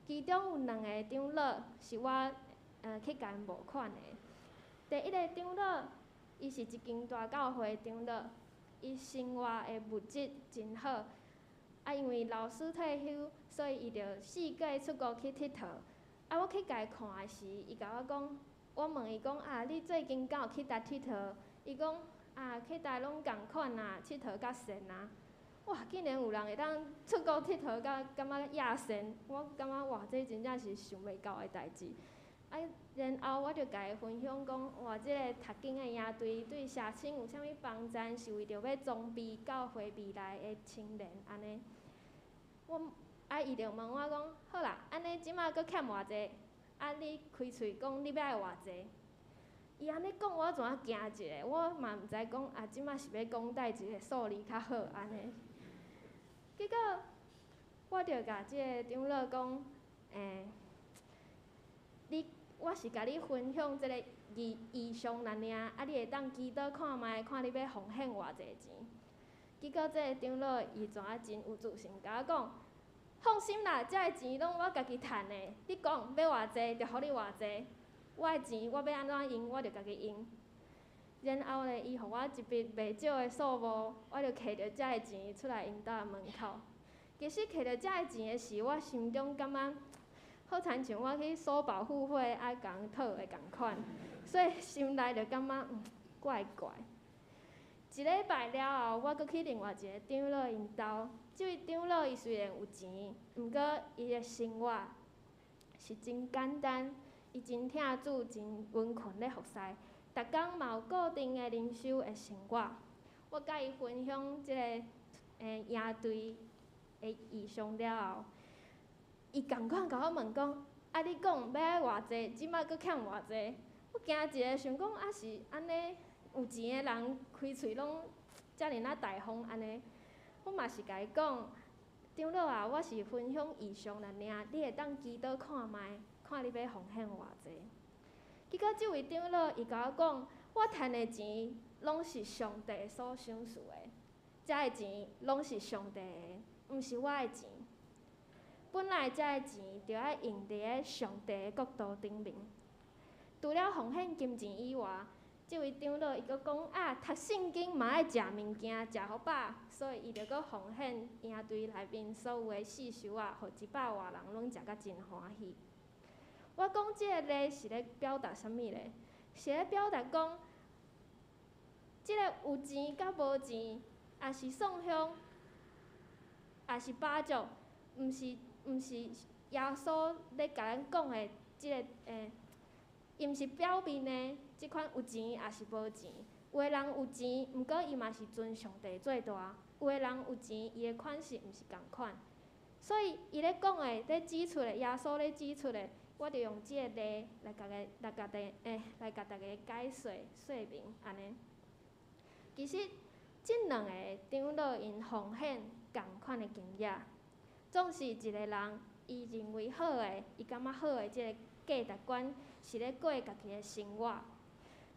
其中有2个长老是我去甲因募款的。第一个长老，伊是一间大教会的长老，伊生活的物质真好。因为老师退休，所以伊就4个出国去佚佗。我去甲伊看的时，伊甲我讲，我问伊讲你最近敢有去佚佗？伊讲去佗拢共款啊，佚佗较神啊。哇！竟然有人会当出国佚佗，感觉亚神，我感觉哇，这真正是想袂到的代志。然后我就甲伊分享讲，哇，即个读经的营队对社青有啥物帮助？是为着要装备教会未来的青年安尼。伊就问我讲，好啦，安尼即马搁欠偌济？你开喙讲你要爱偌济？伊安尼讲，我怎啊惊一下？我嘛毋知讲即马是要讲带一个数字较好安尼。结果我就甲即个长老讲，我是甲你分享即个异象啦尔，你会当祈祷看卖，看你要奉献偌济钱。结果即个长老伊怎啊真有自信，甲我讲，放心啦，遮个钱拢我家己趁的，你讲要偌济就互你偌济，我的钱我要安怎用我就家己用。然后呢，伊互我一笔袂少的数目，我就摕着遮个钱出来因兜门口。其实摕着遮个钱的时，我心中感觉好亲像我去所保护会爱共讨的共款，所以心内就感觉怪怪。一礼拜了后，我搁去另外一个长老因兜，即位长老伊虽然有钱，毋过伊的生活是真简单，伊真疼主，真温驯咧服侍，逐工嘛有固定的灵修的生活。我甲伊分享即个营队的异象了后，伊共款甲我问讲：啊，你讲要爱偌济，即摆搁欠偌济？我惊一个想讲，啊是安尼有钱的人开喙拢遮尔啊大方安尼。我嘛是甲伊讲，长老啊，我是分享异象尔，你会当祈祷看卖，看你要奉献偌济。结果即位长老伊甲我讲，我趁的钱拢是上帝所赏赐的，遮的钱拢是上帝的，毋是我的钱。本来遮的钱就要用伫咧上帝的国度顶面。除了奉献金钱以外，即位长老伊阁讲啊，读圣经嘛爱食物件，食好饱，所以伊就阁奉献营队内面所有的四修啊，互100外人拢食甲真欢喜。我讲即个咧是咧表达啥物咧？是咧表达讲，即个有钱甲无钱，也是送香，也是巴祝，毋是耶稣咧甲咱讲的即个伊毋是表面的即款有钱也是无钱。有的人有钱，毋过伊嘛是尊上帝最大；有的人有钱，伊的款式毋是共款。所以伊咧讲的，咧指出的，耶稣咧指出的，我着用即个例来甲大家解说明安尼。其实即两个长老因奉献共款的经验，总是一个人伊认为好的，伊感觉好的即个价值观是咧过家己的生活。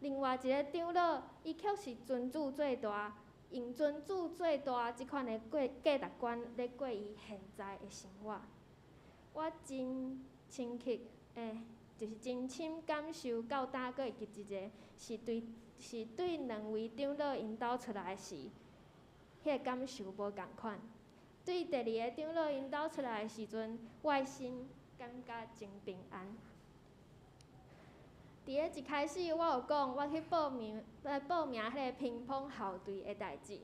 另外一个长老，伊却是尊主最大，用尊主最大即款的价值观咧过伊现在的生活。我真深刻就是真深感受到大过记一个，是对两位长老因兜出来时，迄个感受无共款。对第二个长老因兜出来的时阵，我的心感觉真平安。伫咧一开始，我有讲我去报名迄个乒乓校队的代志。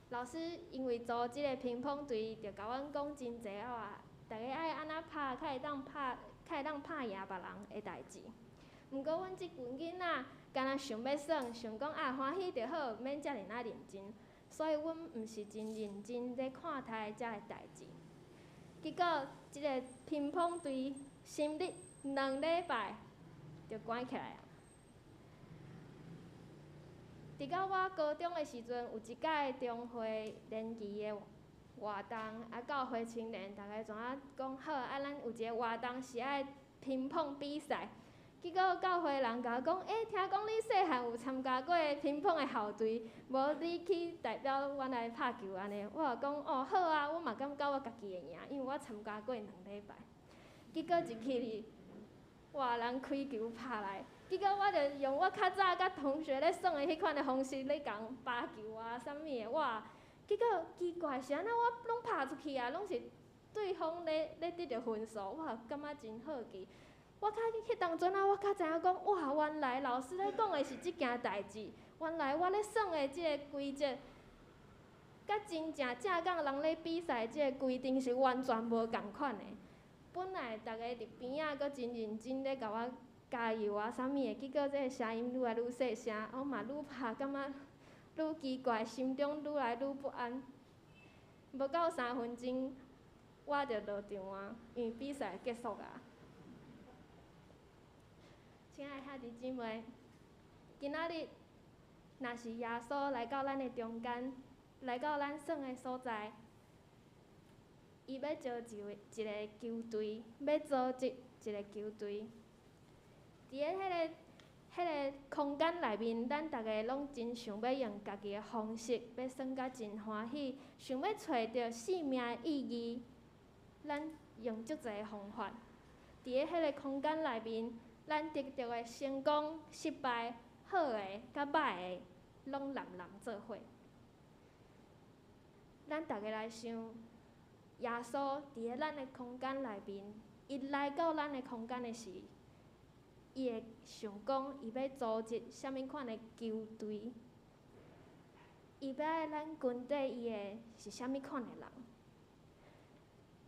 老师因为组即个乒乓队，就甲阮讲真济话，大家爱安怎拍，较会当拍赢别人的代志。毋过阮即群囡仔，敢若想要耍，想讲啊欢喜就好，免遮尔啊认真。所以阮毋是真认真咧看待遮个代志。结果即个乒乓队成立2礼拜就关起来啊！伫到我高中的时阵，有一届中会联谊的活动，啊，教会青年大家怎啊讲好，啊，咱有一个活动是爱乒乓比赛。结果教会人甲我讲，听讲你细汉有参加过乒乓的校队，无你去代表阮来拍球安尼。我讲哦好啊，我嘛感觉我家己会赢，因为我参加过2礼拜。结果一去哩，哇，人开球拍来，结果我着用我较早甲同学咧耍的迄款的方式咧共扒球啊，啥物的哇！结果奇怪是安怎我拢拍出去啊，拢是对方咧得到分数，我感觉真好奇。我迄当阵啊，我较知影讲，哇，原来老师咧讲的是即件代志，原来我咧耍的即个规则，甲真正港人咧比赛即个规定是完全无共款的。本来大家伫边仔阁真认真咧甲我加油啊，啥物的，结果即个声音愈来愈细声，我嘛愈拍感觉愈奇怪，心中愈来愈不安。无到3分钟，我就落场啊，因为比赛结束啊。亲爱兄弟姊妹，今仔日若是耶稣来到咱的中间，来到咱耍的所在，伊要召集一个球队，要组织一个球队。伫咧迄个空间内面，咱逐个拢真想要用家己的方式，要耍甲真欢喜，想要找到生命的意义。咱用足侪方法，伫咧迄个空间内面。咱得到的成功、失败、好的、甲歹的，拢揽做伙。咱大家来想，耶稣伫咧咱的空间内面，伊来到咱的空间的时，伊会想讲，伊要组织啥物款的球队，伊要爱咱军队伊的是啥物款的人。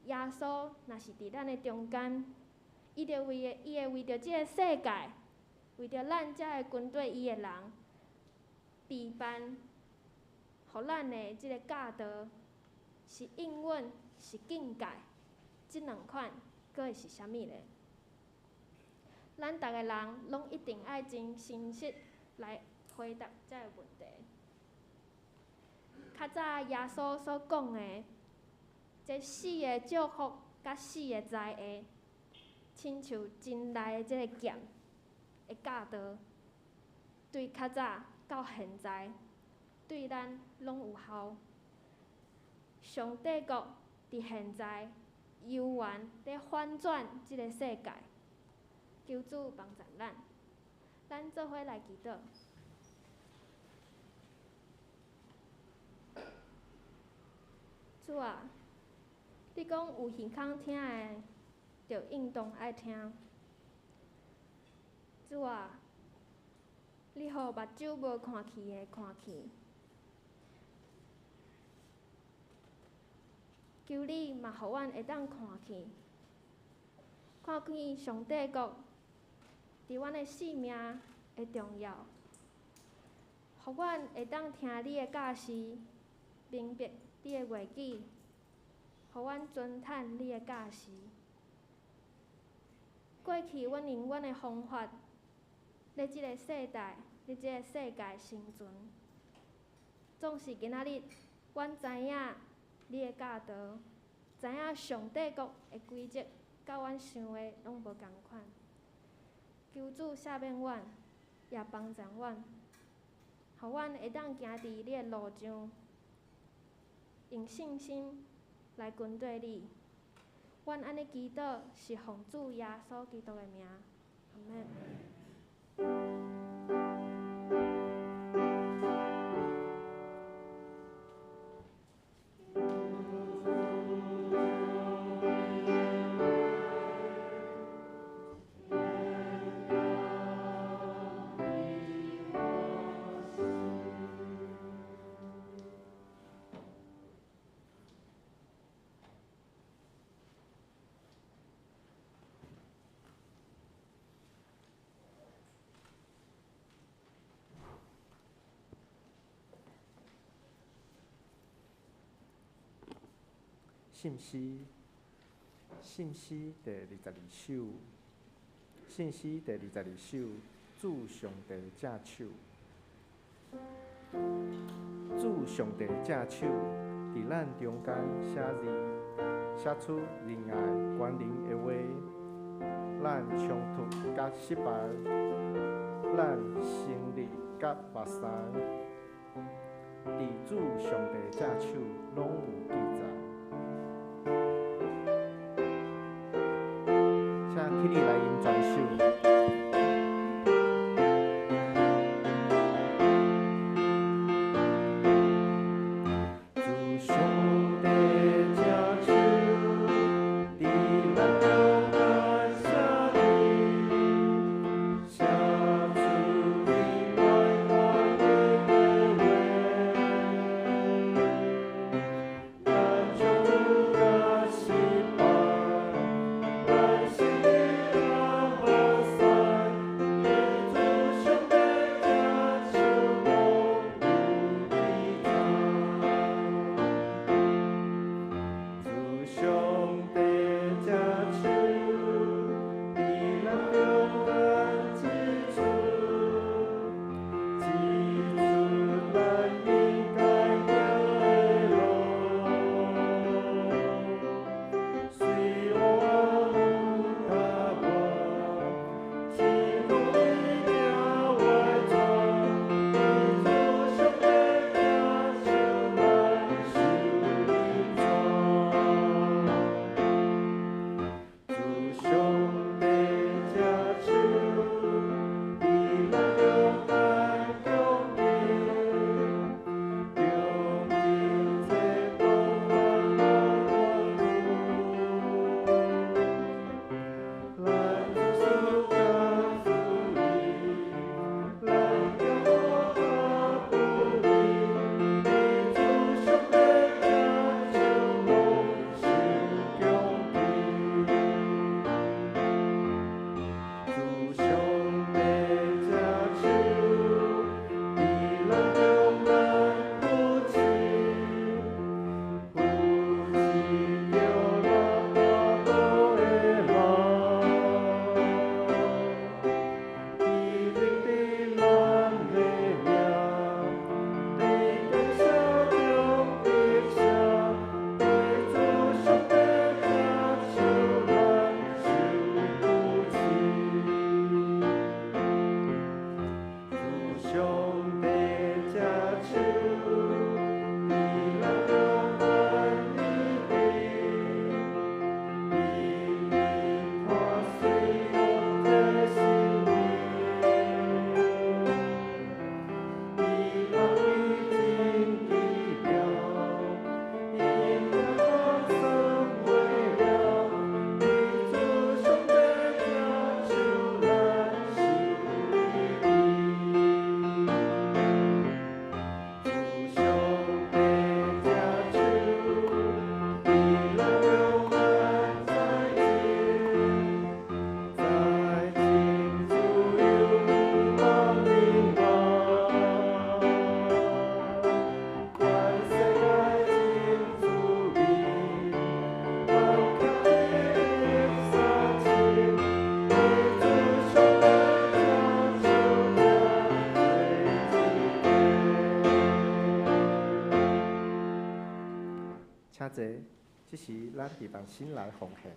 耶稣若是伫咱的中间，伊会为着即个世界，为着咱遮的军队伊的人，备办，互咱的即个教导是应允，是境界，即两款，佫会是啥物咧？咱逐个人拢一定爱真诚实来回答遮个问题。较早耶稣所讲的，这死的祝福甲死的灾厄，亲像真来的即个剑的教导，对较早到现在，对咱拢有效。上帝国伫现在悠远咧反转即个世界。求主帮助咱做伙来祈祷。主啊，你讲有耳孔听的，着应当爱听。主啊，你互目睭无看去的看去，求你嘛，互阮会当看去，看见上帝国伫阮的性命的重要，互阮会当听你的教示，明白你的话语，互阮遵趁你的教示。过去阮用阮的方法，咧即个世代，咧即个世界生存，总是今仔日，阮知影你的教导，知影上帝国的规则，甲阮想的拢无共款。求主赦免阮，也帮助阮，互阮会当行伫你的路上，用信心来跟对你。阮安尼祈祷，是奉主耶稣基督的名，阿门。信息第22首，信息第22首，主上帝正手，主上帝正手，伫咱中间写字，写出仁爱关灵的话，咱冲突甲失败，咱胜利甲目屎，伫主上帝正手拢有记载。请起立来吟全首。请坐，这是咱地方先来奉献。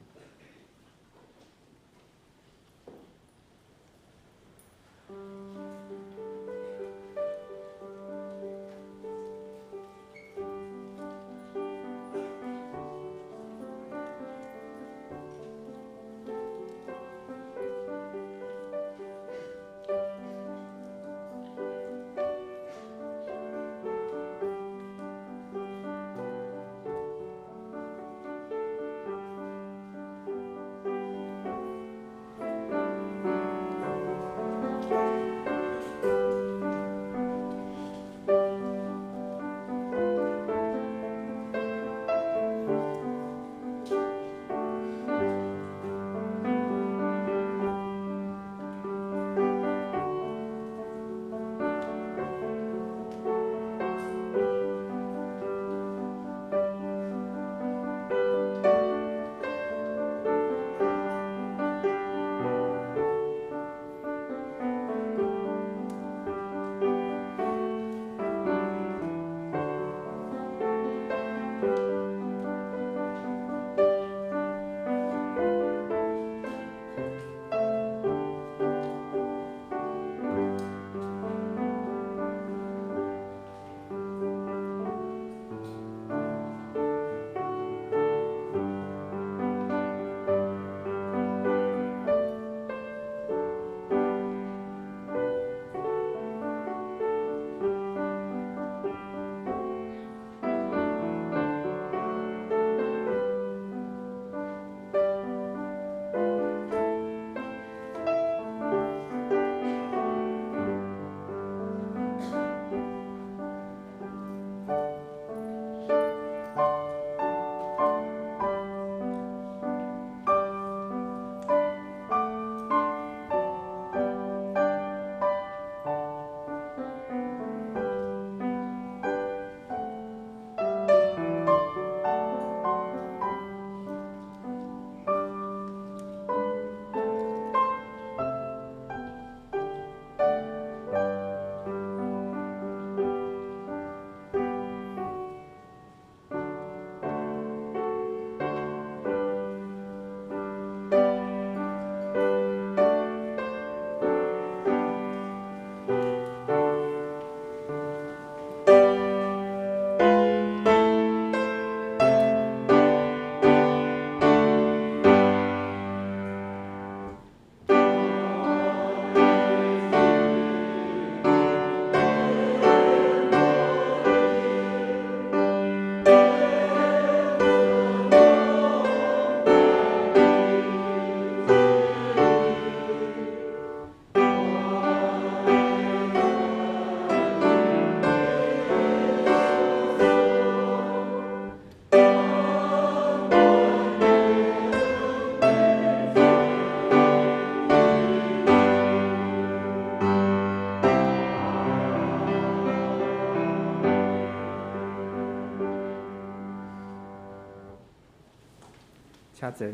请坐。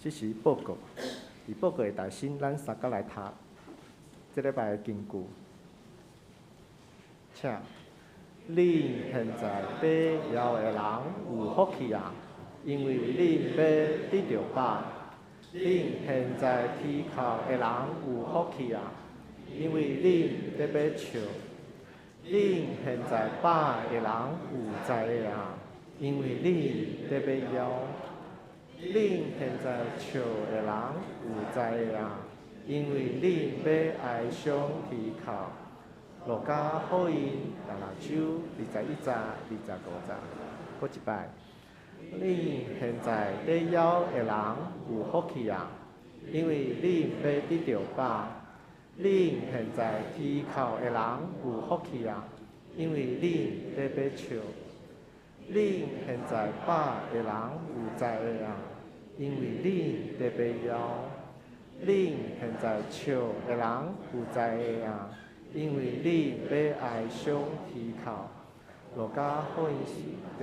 这是报告，伫报告的内心，咱三角来读。这礼拜的金句，请恁现在买枵的人有福气啊，因为恁要得到饱；恁现在啼哭的人有福气啊，因为恁得要笑；恁现在饱的人有灾的啊，因为恁得要枵；恁现在笑的人有灾的啊，因为恁要哀伤啼哭。路加福音16章21节、25节，过一摆。恁现在得枵的人有福气啊，因为恁要得到饱；恁现在啼哭的人有福气啊，因为恁得要笑；恁现在饱的人有灾的啊，因为恁得要枵；恁现在笑的人有灾的啊，因为恁要哀伤啼哭。路加福音16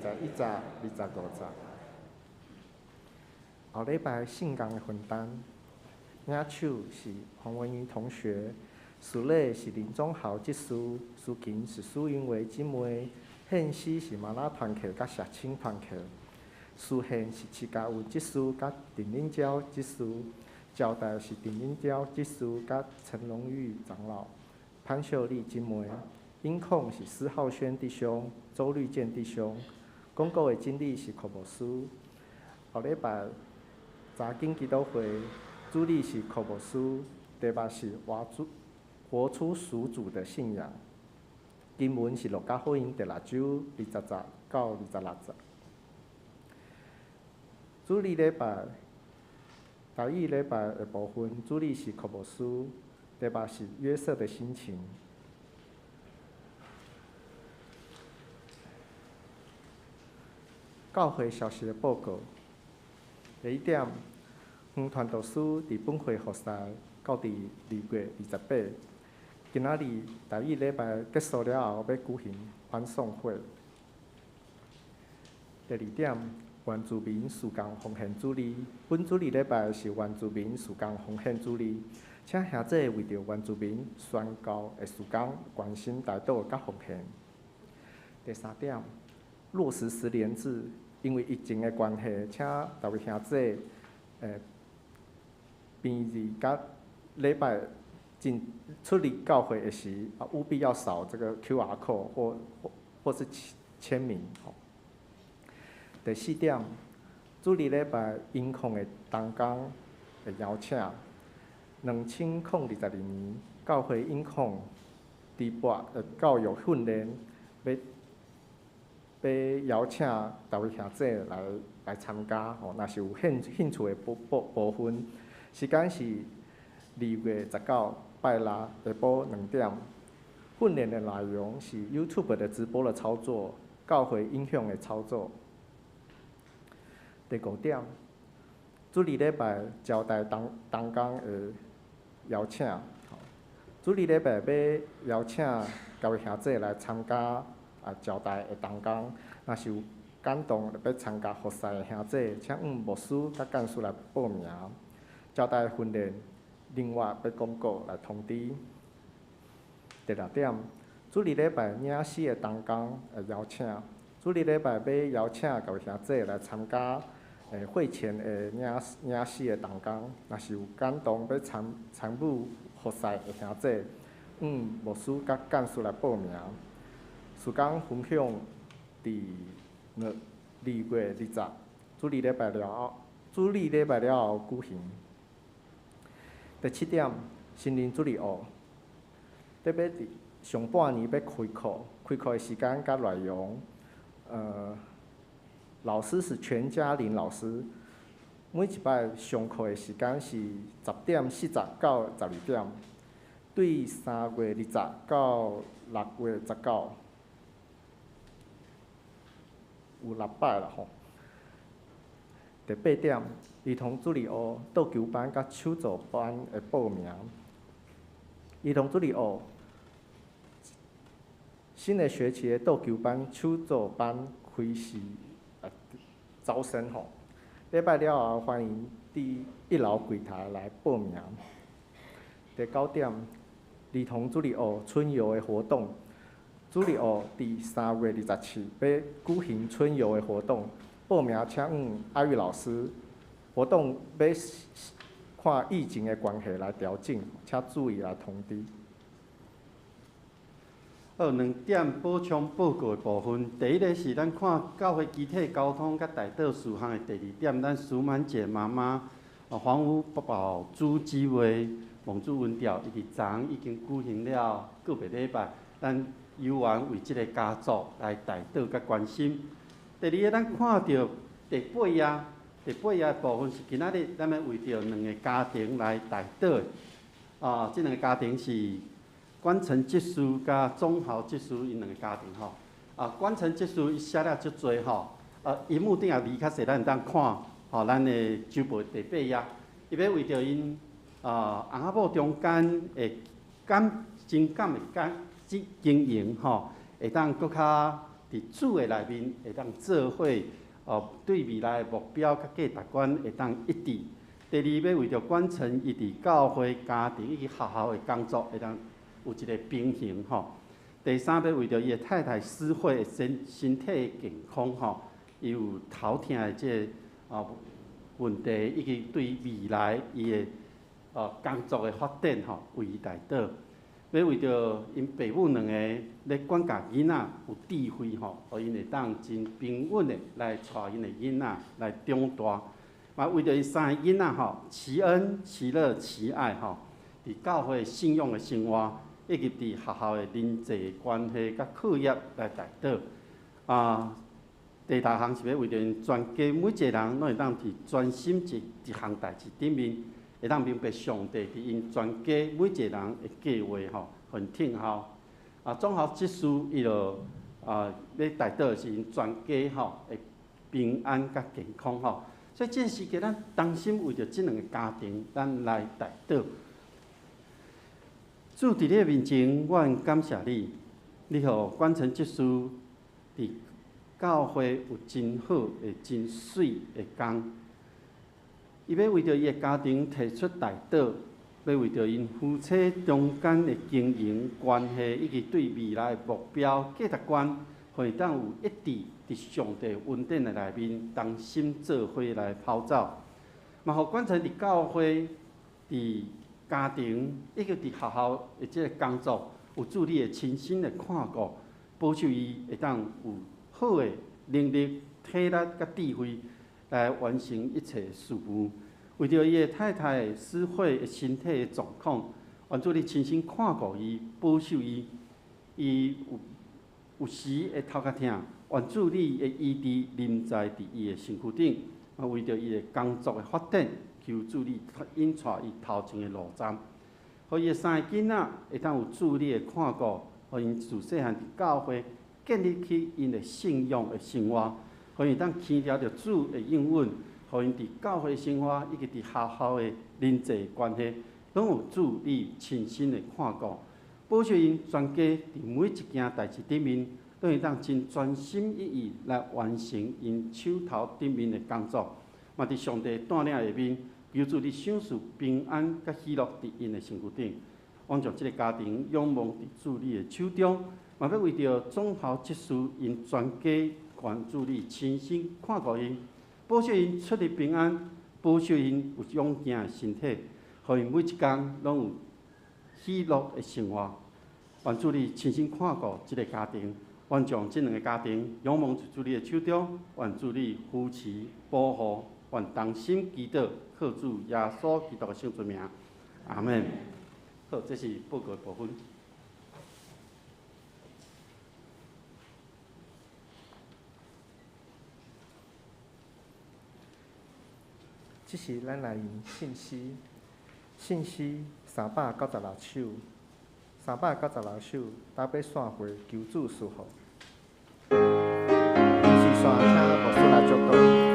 章21节、25节。后礼拜圣工的分担，领手是黄文瑜同学，事礼是林总校技术，事情是苏英为姊妹，献诗是马拉团课甲石青团课，事献是戚家文技术甲丁玲娇技术，交代是丁玲娇技术甲陈荣玉长老，潘秀丽姊妹，音控是施浩轩弟兄，周绿健弟兄，公告的经理是柯牧师，后礼拜查经基督会主理是柯牧师，题目是活出属主的信仰。经文是《路加福音》第6章20节到26节。主日礼拜，第一礼拜的部分，主理是柯牧师，题目是约瑟的心情。教会消息的报告。第一点，黄传道师伫本会服侍到伫2月28。今仔日第一礼拜结束了后，要举行欢送会。第二点，原住民事工奉献主日，本主日礼拜是原住民事工奉献主日，请兄弟为着原住民宣告的事工关心代祷甲奉献。第三点，落实10连制，因为疫情的关系，请各位兄弟平日甲礼拜出入教会的时，务必要扫这个 QR code 或是签名。第四点，主日礼拜音控的同工的邀请，2022年教会音控第8教育训练要邀请各位兄弟来参加。若是有兴趣的部分，时间是2月19拜六下晡2点。训练的内容是 YouTube 的直播的操作，教会影响的操作。第5点，主日礼拜招待同工的邀请。主日礼拜要邀请各位兄弟来参加招待的同工，若是有感动要参加服侍的兄弟，请牧师甲干事来报名。招待训练，另外要公告来通知。第6点，主日礼拜领诗的同工邀请。主日礼拜要邀请各位兄弟来参加会前的领诗的同工，若是有感动要参与服侍的兄弟，牧师甲干事来报名。事工分享伫2月20，主日礼拜了后举行。第7点，新灵主日学，特别伫上半年要开课的时间甲内容，老师是全嘉玲老师，每一摆上课的时间是10点40到12点，对3月20到6月19，有6摆啦吼。第8点，儿童主日学倒球班甲手作班的报名。儿童主日学新的学期的倒球班、手作班开始招生吼。礼拜了后，欢迎伫1楼柜台来报名。第9点，儿童主日学春游的活动。主日学伫3月27要举行春游的活动。报名请阿玉老师，活动要看疫情的关系来调整，请注意来通知。好，2点补充报告的部分，第一个是咱看教会集体交通甲代祷事项的第2点，咱苏满姐妈妈黄武宝珠机会蒙主文调，伊伫昨已经举行了个别礼拜，咱有缘为即个家族来代祷甲关心。第二个，咱看到第8页的部分是今仔日咱要为着2个家庭来代祷。即2个家庭是关城技师甲中豪技师因2个家庭吼。关城技师伊写了足多吼。荧幕顶也离较细，咱会当看咱的周报第8页。伊要为着因翁仔某中间的情感的经营吼，会当搁较。伫主的内面会当做伙，对未来的目标甲价值观会当一致。第二，要为着完成伊伫教会、家庭以及学校的工作，会当有一个平衡吼。第三要为着伊的太太思慧的身体的健康吼，伊有头疼的这问题，以及对未来伊的工作的发展吼，为伊代祷。要为着因父母两个咧管教囡仔有智慧吼，互因会当真平稳的来带因的囡仔来长大。嘛为着因三个囡仔吼，齐恩、齐乐、齐爱吼，伫教会信仰的生活，以及伫学校的人际关系甲课业来代祷。第六项是要为着因全家每一个人拢会当伫专心一项代志顶面。会当明白上帝伫因全家每一个人的计划吼，很听候。总校即事伊就要代祷是因全家吼会平安甲健康吼。所以这时间咱当心为着即两个家庭，咱来代祷。主伫你的面前，我感谢你，你互管成即事伫教会有真好的、真水的工。伊要为着伊的家庭提出代祷，要为着因夫妻中间的经营关系以及对未来的目标价值观，互伊当有一致伫上帝恩典的内面，同心做伙来跑走。嘛，互管成伫教会、伫家庭以及伫学校的即个工作，有助你的亲身的看顾，保守伊会当有好的能力、体力甲智慧。来完成一切事务，为着伊的太太思慧的身体的状况，愿主你亲身看顾伊，保守伊。伊有时会头壳疼，愿主你的医治临在伫伊的身躯顶。为着伊的工作的发展，求主你引带伊头前的路站，互伊的三个囡仔会当有主你的看顾，互因自细汉伫教会建立起因的信仰的生活。互因当牵条着主的应允，互因伫教会生活以及伫学校的人际关系，拢有主你亲身的看顾，保守因全家伫每一件代志顶面，都会当真专心一意来完成因手头顶面的工作。嘛伫上帝带领下面，求主你享受平安甲喜乐伫因的身躯顶。我将这个家庭仰望伫主你的手中，嘛要为着总校即事因全家。愿主你亲身看顾因，保守因出入平安，保守因有勇健的身体，互因每一天拢有喜乐的生活。愿主你亲身看顾这个家庭，愿将这两个家庭仰望在主你的手中，愿主你扶持保护，愿同心祈祷，靠主耶稣基督的圣尊名，阿门。好，这是报告的部分。这是咱来信息396首，396首，搭要线会求主赐福。是线请牧师来祝祷。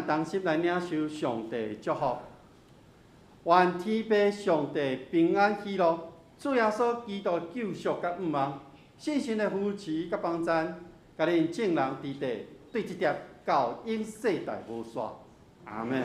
同心来领受上帝的祝福。愿天父上帝平安喜乐，主耶稣基督救赎甲毋忘，信心的扶持甲帮赞，甲恁众人伫地对这条到永世代无煞。阿门。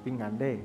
平安礼。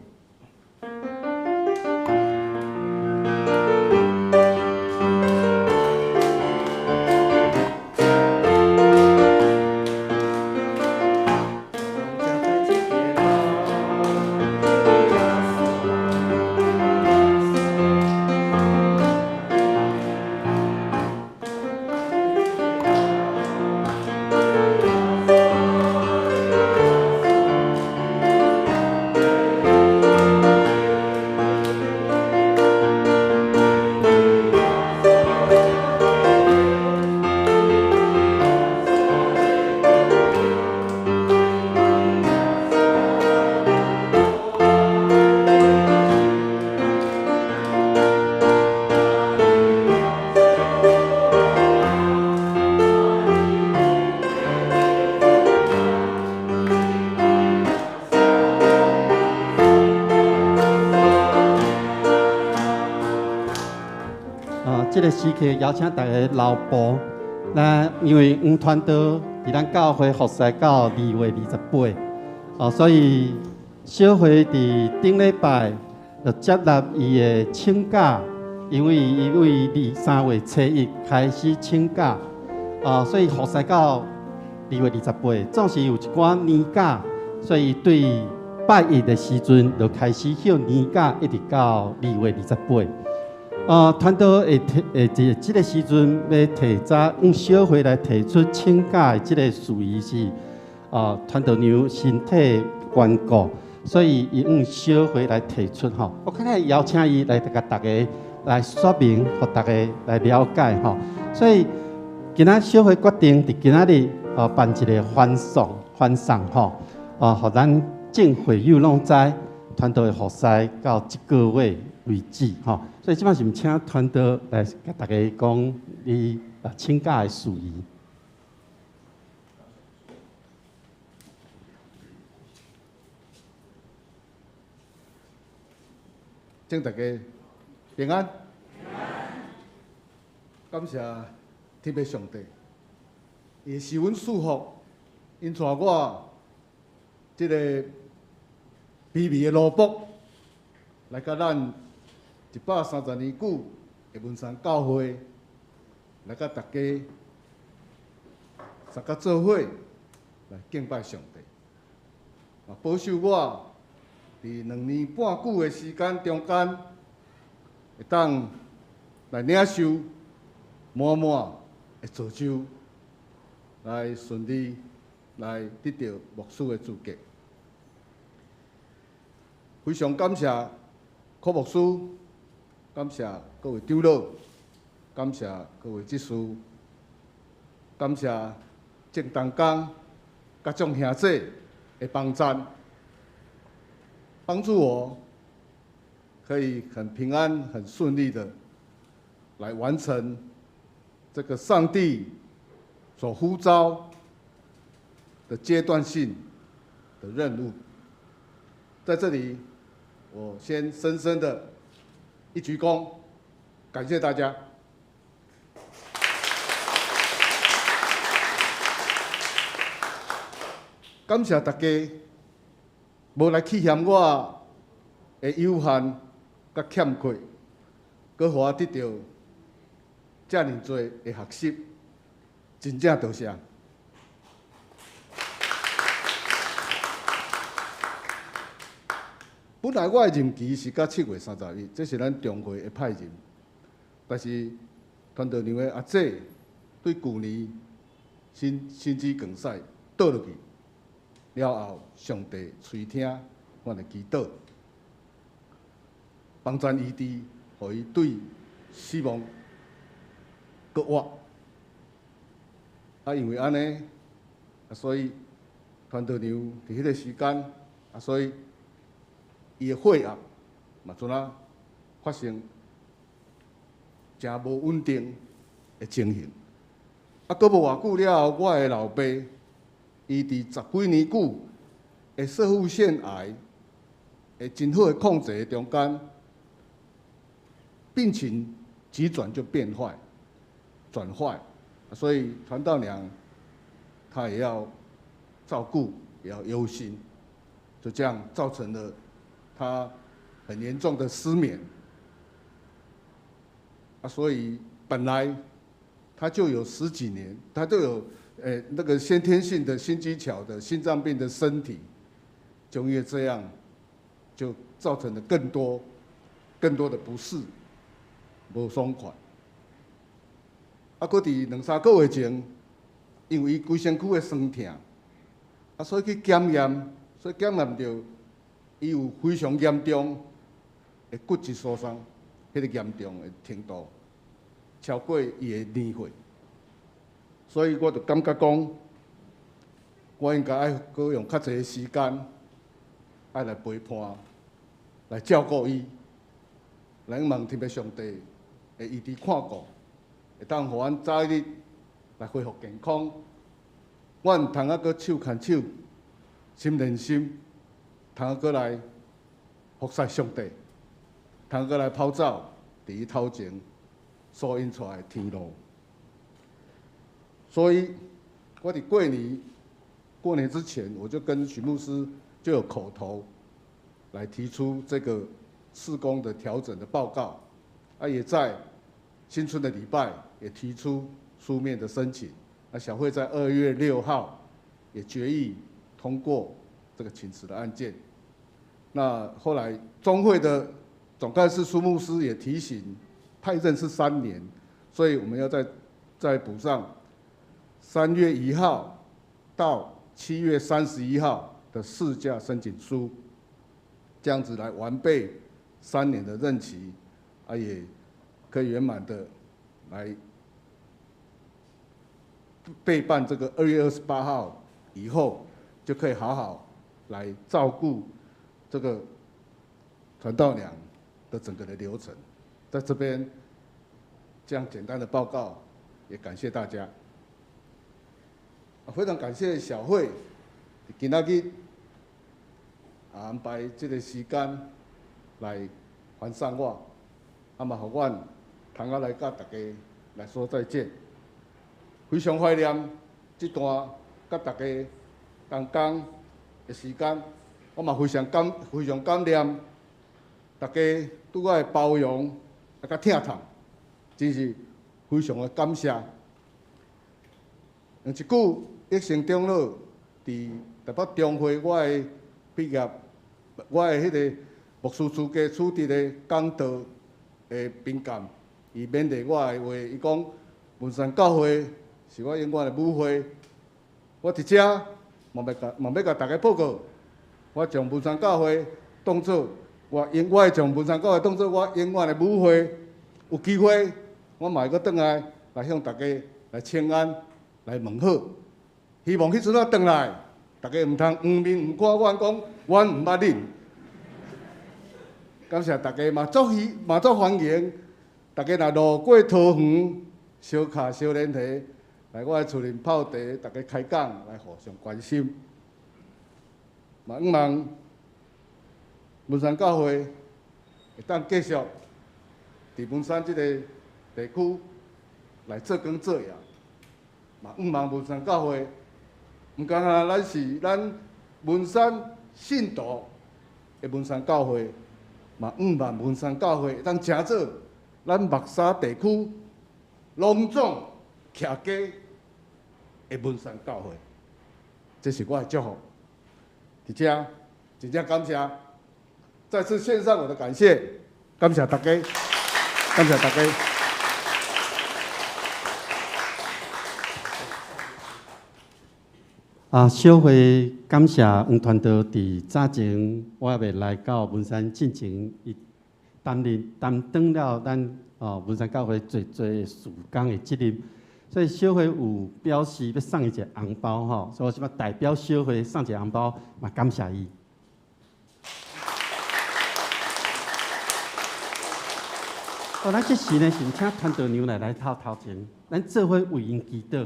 这个时刻邀请大家留步。那因为黄传道伫咱教会服侍到2月28，所以小会伫顶礼拜就接纳伊的请假，因为伊为3月初1开始请假，所以服侍到2月28，总是有一寡年假，所以对拜一的时阵就开始休年假，一直到2月28。传道会即个时阵要提早用小会来提出请假的即个事宜是，传道娘身体关顾，所以伊用小会来提出吼。我看看邀请伊来甲大家来说明，互大家来了解吼。所以今仔小会决定伫今仔日办一个欢送吼，互咱众会友拢知传道的服侍到即个月为止吼。所以即摆是毋请传道来甲大家讲你请假的事宜。请大家平安。感谢天父上帝，伊是阮祝福，因带我即个卑微的路卜来甲咱130年久的文山教会，来甲大家三甲做伙来敬拜上帝，保守我伫2年半久的时间中间，会当来领受满满的造就，来顺利来得到牧师的资格。非常感谢柯牧师。感谢各位长老，感谢各位执事，感谢郑东江甲众兄弟的帮赞，帮助我可以很平安、很顺利的来完成这个上帝所呼召的阶段性的任务。在这里，我先深深的一鞠躬，感谢大家。感谢大家无来欺骗我的有限甲欠缺，搁互我得到遮尔多的学习，真正多谢。本来我的任期是到7月30日，这是咱中会的派任，但是传道娘的阿姐对旧年心肌梗塞倒落去了后，上帝垂听阮的祈祷，帮咱医治，互伊对死亡搁活。因为安尼，所以传道娘伫迄个时间，所以伊的血压嘛阵啊发生真无稳定的情形。搁无偌久了后，我的老爸，伊伫10几年久的射护腺癌的真好的控制中间，病情急转就变坏，转坏。所以传道娘她也要照顾，也要忧心，就这样造成了她很严重的失眠。所以本来她就有10几年，她就有那个先天性的心肌桥的心脏病的身体，就因为这样，就造成了更多的不适，无爽快。搁伫2、3个月前，因为伊规身躯的酸痛，所以去检验，所以检验到伊有非常严重的骨质疏松，迄个严重的程度超过伊的年岁，所以我就感觉讲，我应该爱搁用较侪的时间，爱来陪伴，来照顾伊，来问天父上帝会医治看顾。会当互阮早一日来恢复健康，阮通搁手牵手，心连心，通搁来服侍上帝，通搁来跑走伫伊头前所引出来的天路。所以，我伫过年之前，我就跟许牧师就有口头来提出这个事工的调整的报告，也在新春的礼拜也提出书面的申请。小会在2月6号也决议通过这个请辞的案件。那后来中会的总干事苏牧师也提醒，派任是3年，所以我们要再补上3月1号到7月31号的4价申请书，这样子来完备3年的任期，也可以圆满的来备办这个2月28号以后，就可以好好来照顾这个传道娘的整个的流程。在这边这样简单的报告，也感谢大家。非常感谢小会今仔日安排这个时间来欢送我，嘛互阮通来甲大家来说再见。非常怀念这段甲大家同工的时间，我嘛非常感念大家对我的包容甲疼痛，真是非常的感谢。用一句益生长老伫台北中会我的毕业，我的迄个牧师资格处理的讲道的评鉴，伊勉励我的话，伊讲文山教会是我永远的母会。我伫遮嘛要甲大家报告，我将文山教会当作我会将文山教会当作我永远的母会。有机会我嘛会阁转来向大家来请安，来问好。希望迄阵仔转来，大家毋通黄面毋看阮讲，阮毋捌恁。感谢大家嘛足欢迎，大家若路过桃园，小卡小连体来我的厝里泡茶，大家开讲来互相关心。嘛希望文山教会会当继续伫文山这个地区来做工做业。嘛希望文山教会毋单单咱是咱文山信徒的文山教会，嘛希望文山教会会当成做咱木沙地区隆重徛家的文山教会。这是我的祝福。伫遮真正感谢，再次献上我的感谢，感谢大家，感谢大家。小会感谢黄团队伫早前我还未来到文山进前，伊担当了咱文山教会最事工的责任，所以小会有表示要送伊一个红包吼，所以我想要代表小会送一个红包，嘛感谢伊。咱这时呢，是请团队娘来头前，咱做伙为因祈祷，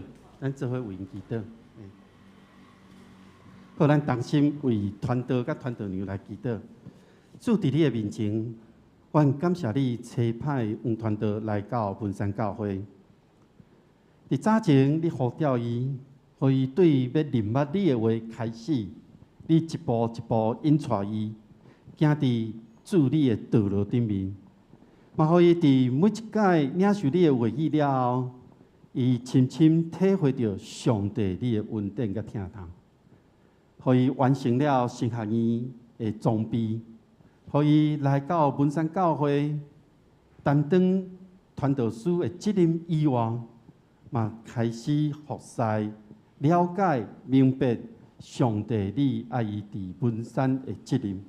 好，咱同心为团队甲团队娘来祈祷。主伫你的面前，愿感谢你差派黄团队来到文山教会。伫早前，你呼召伊，互伊对要认捌你的话开始，你一步一步引带伊，行伫主你的道路顶面。嘛，互伊伫每一届领受你的话语了后，伊深深体会到上帝你的恩典甲疼痛。互伊完成了神学院的装备，互伊来到文山教会担当传道师的责任以外，嘛开始学习、了解、明白上帝你爱伊伫文山的责任。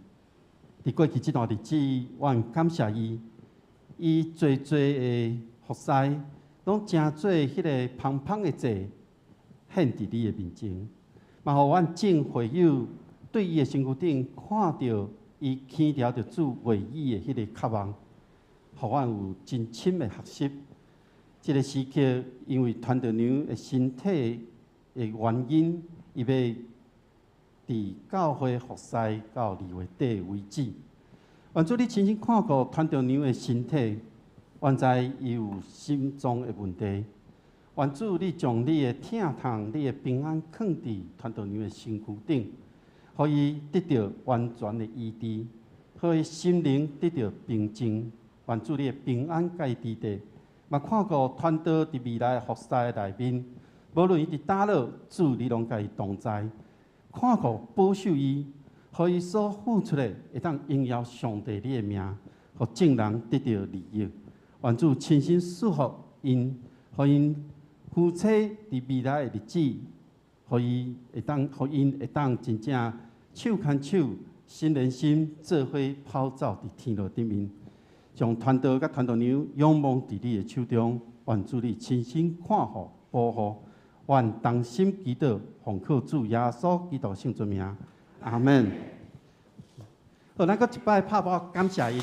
伫过去这段日子，我感谢伊，伊最的学习，拢真做迄个芳芳的祭，献伫你的面前。嘛，互阮众会友对伊的身躯顶看到伊牵条着主话语的迄个渴望，互阮有真深的学习。这个时刻，因为团队娘的身体的原因，伊要伫教会服侍到2月底为止。愿主你亲身看顾团队娘的身体，愿知伊有心脏的问题。愿主你将你的疼痛、你的平安放伫团队娘的身躯顶，互伊得到完全的医治，互伊心灵得到平静。愿主你的平安甲伊支持，嘛看顾团队伫未来服侍的内面，无论伊伫倒落，主你拢甲伊同在，看顾保守伊，互伊所付出的会当荣耀上帝你的名，互众人得到利益。愿主亲身祝福因，互因夫妻伫未来的日子，互因会当真正手牵手、心连心，做伙跑走伫天路顶面，将团队甲团队娘仰望伫你的手中。愿主你亲身看护、保护，愿同心祈祷，奉靠主耶稣基督圣尊名，阿门。好，咱搁一摆拍手感谢因。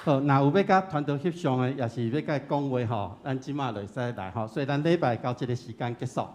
好，若有要甲团队翕相的，也是要甲伊讲话吼，咱即马就会使来吼。所以咱礼拜到这个时间结束。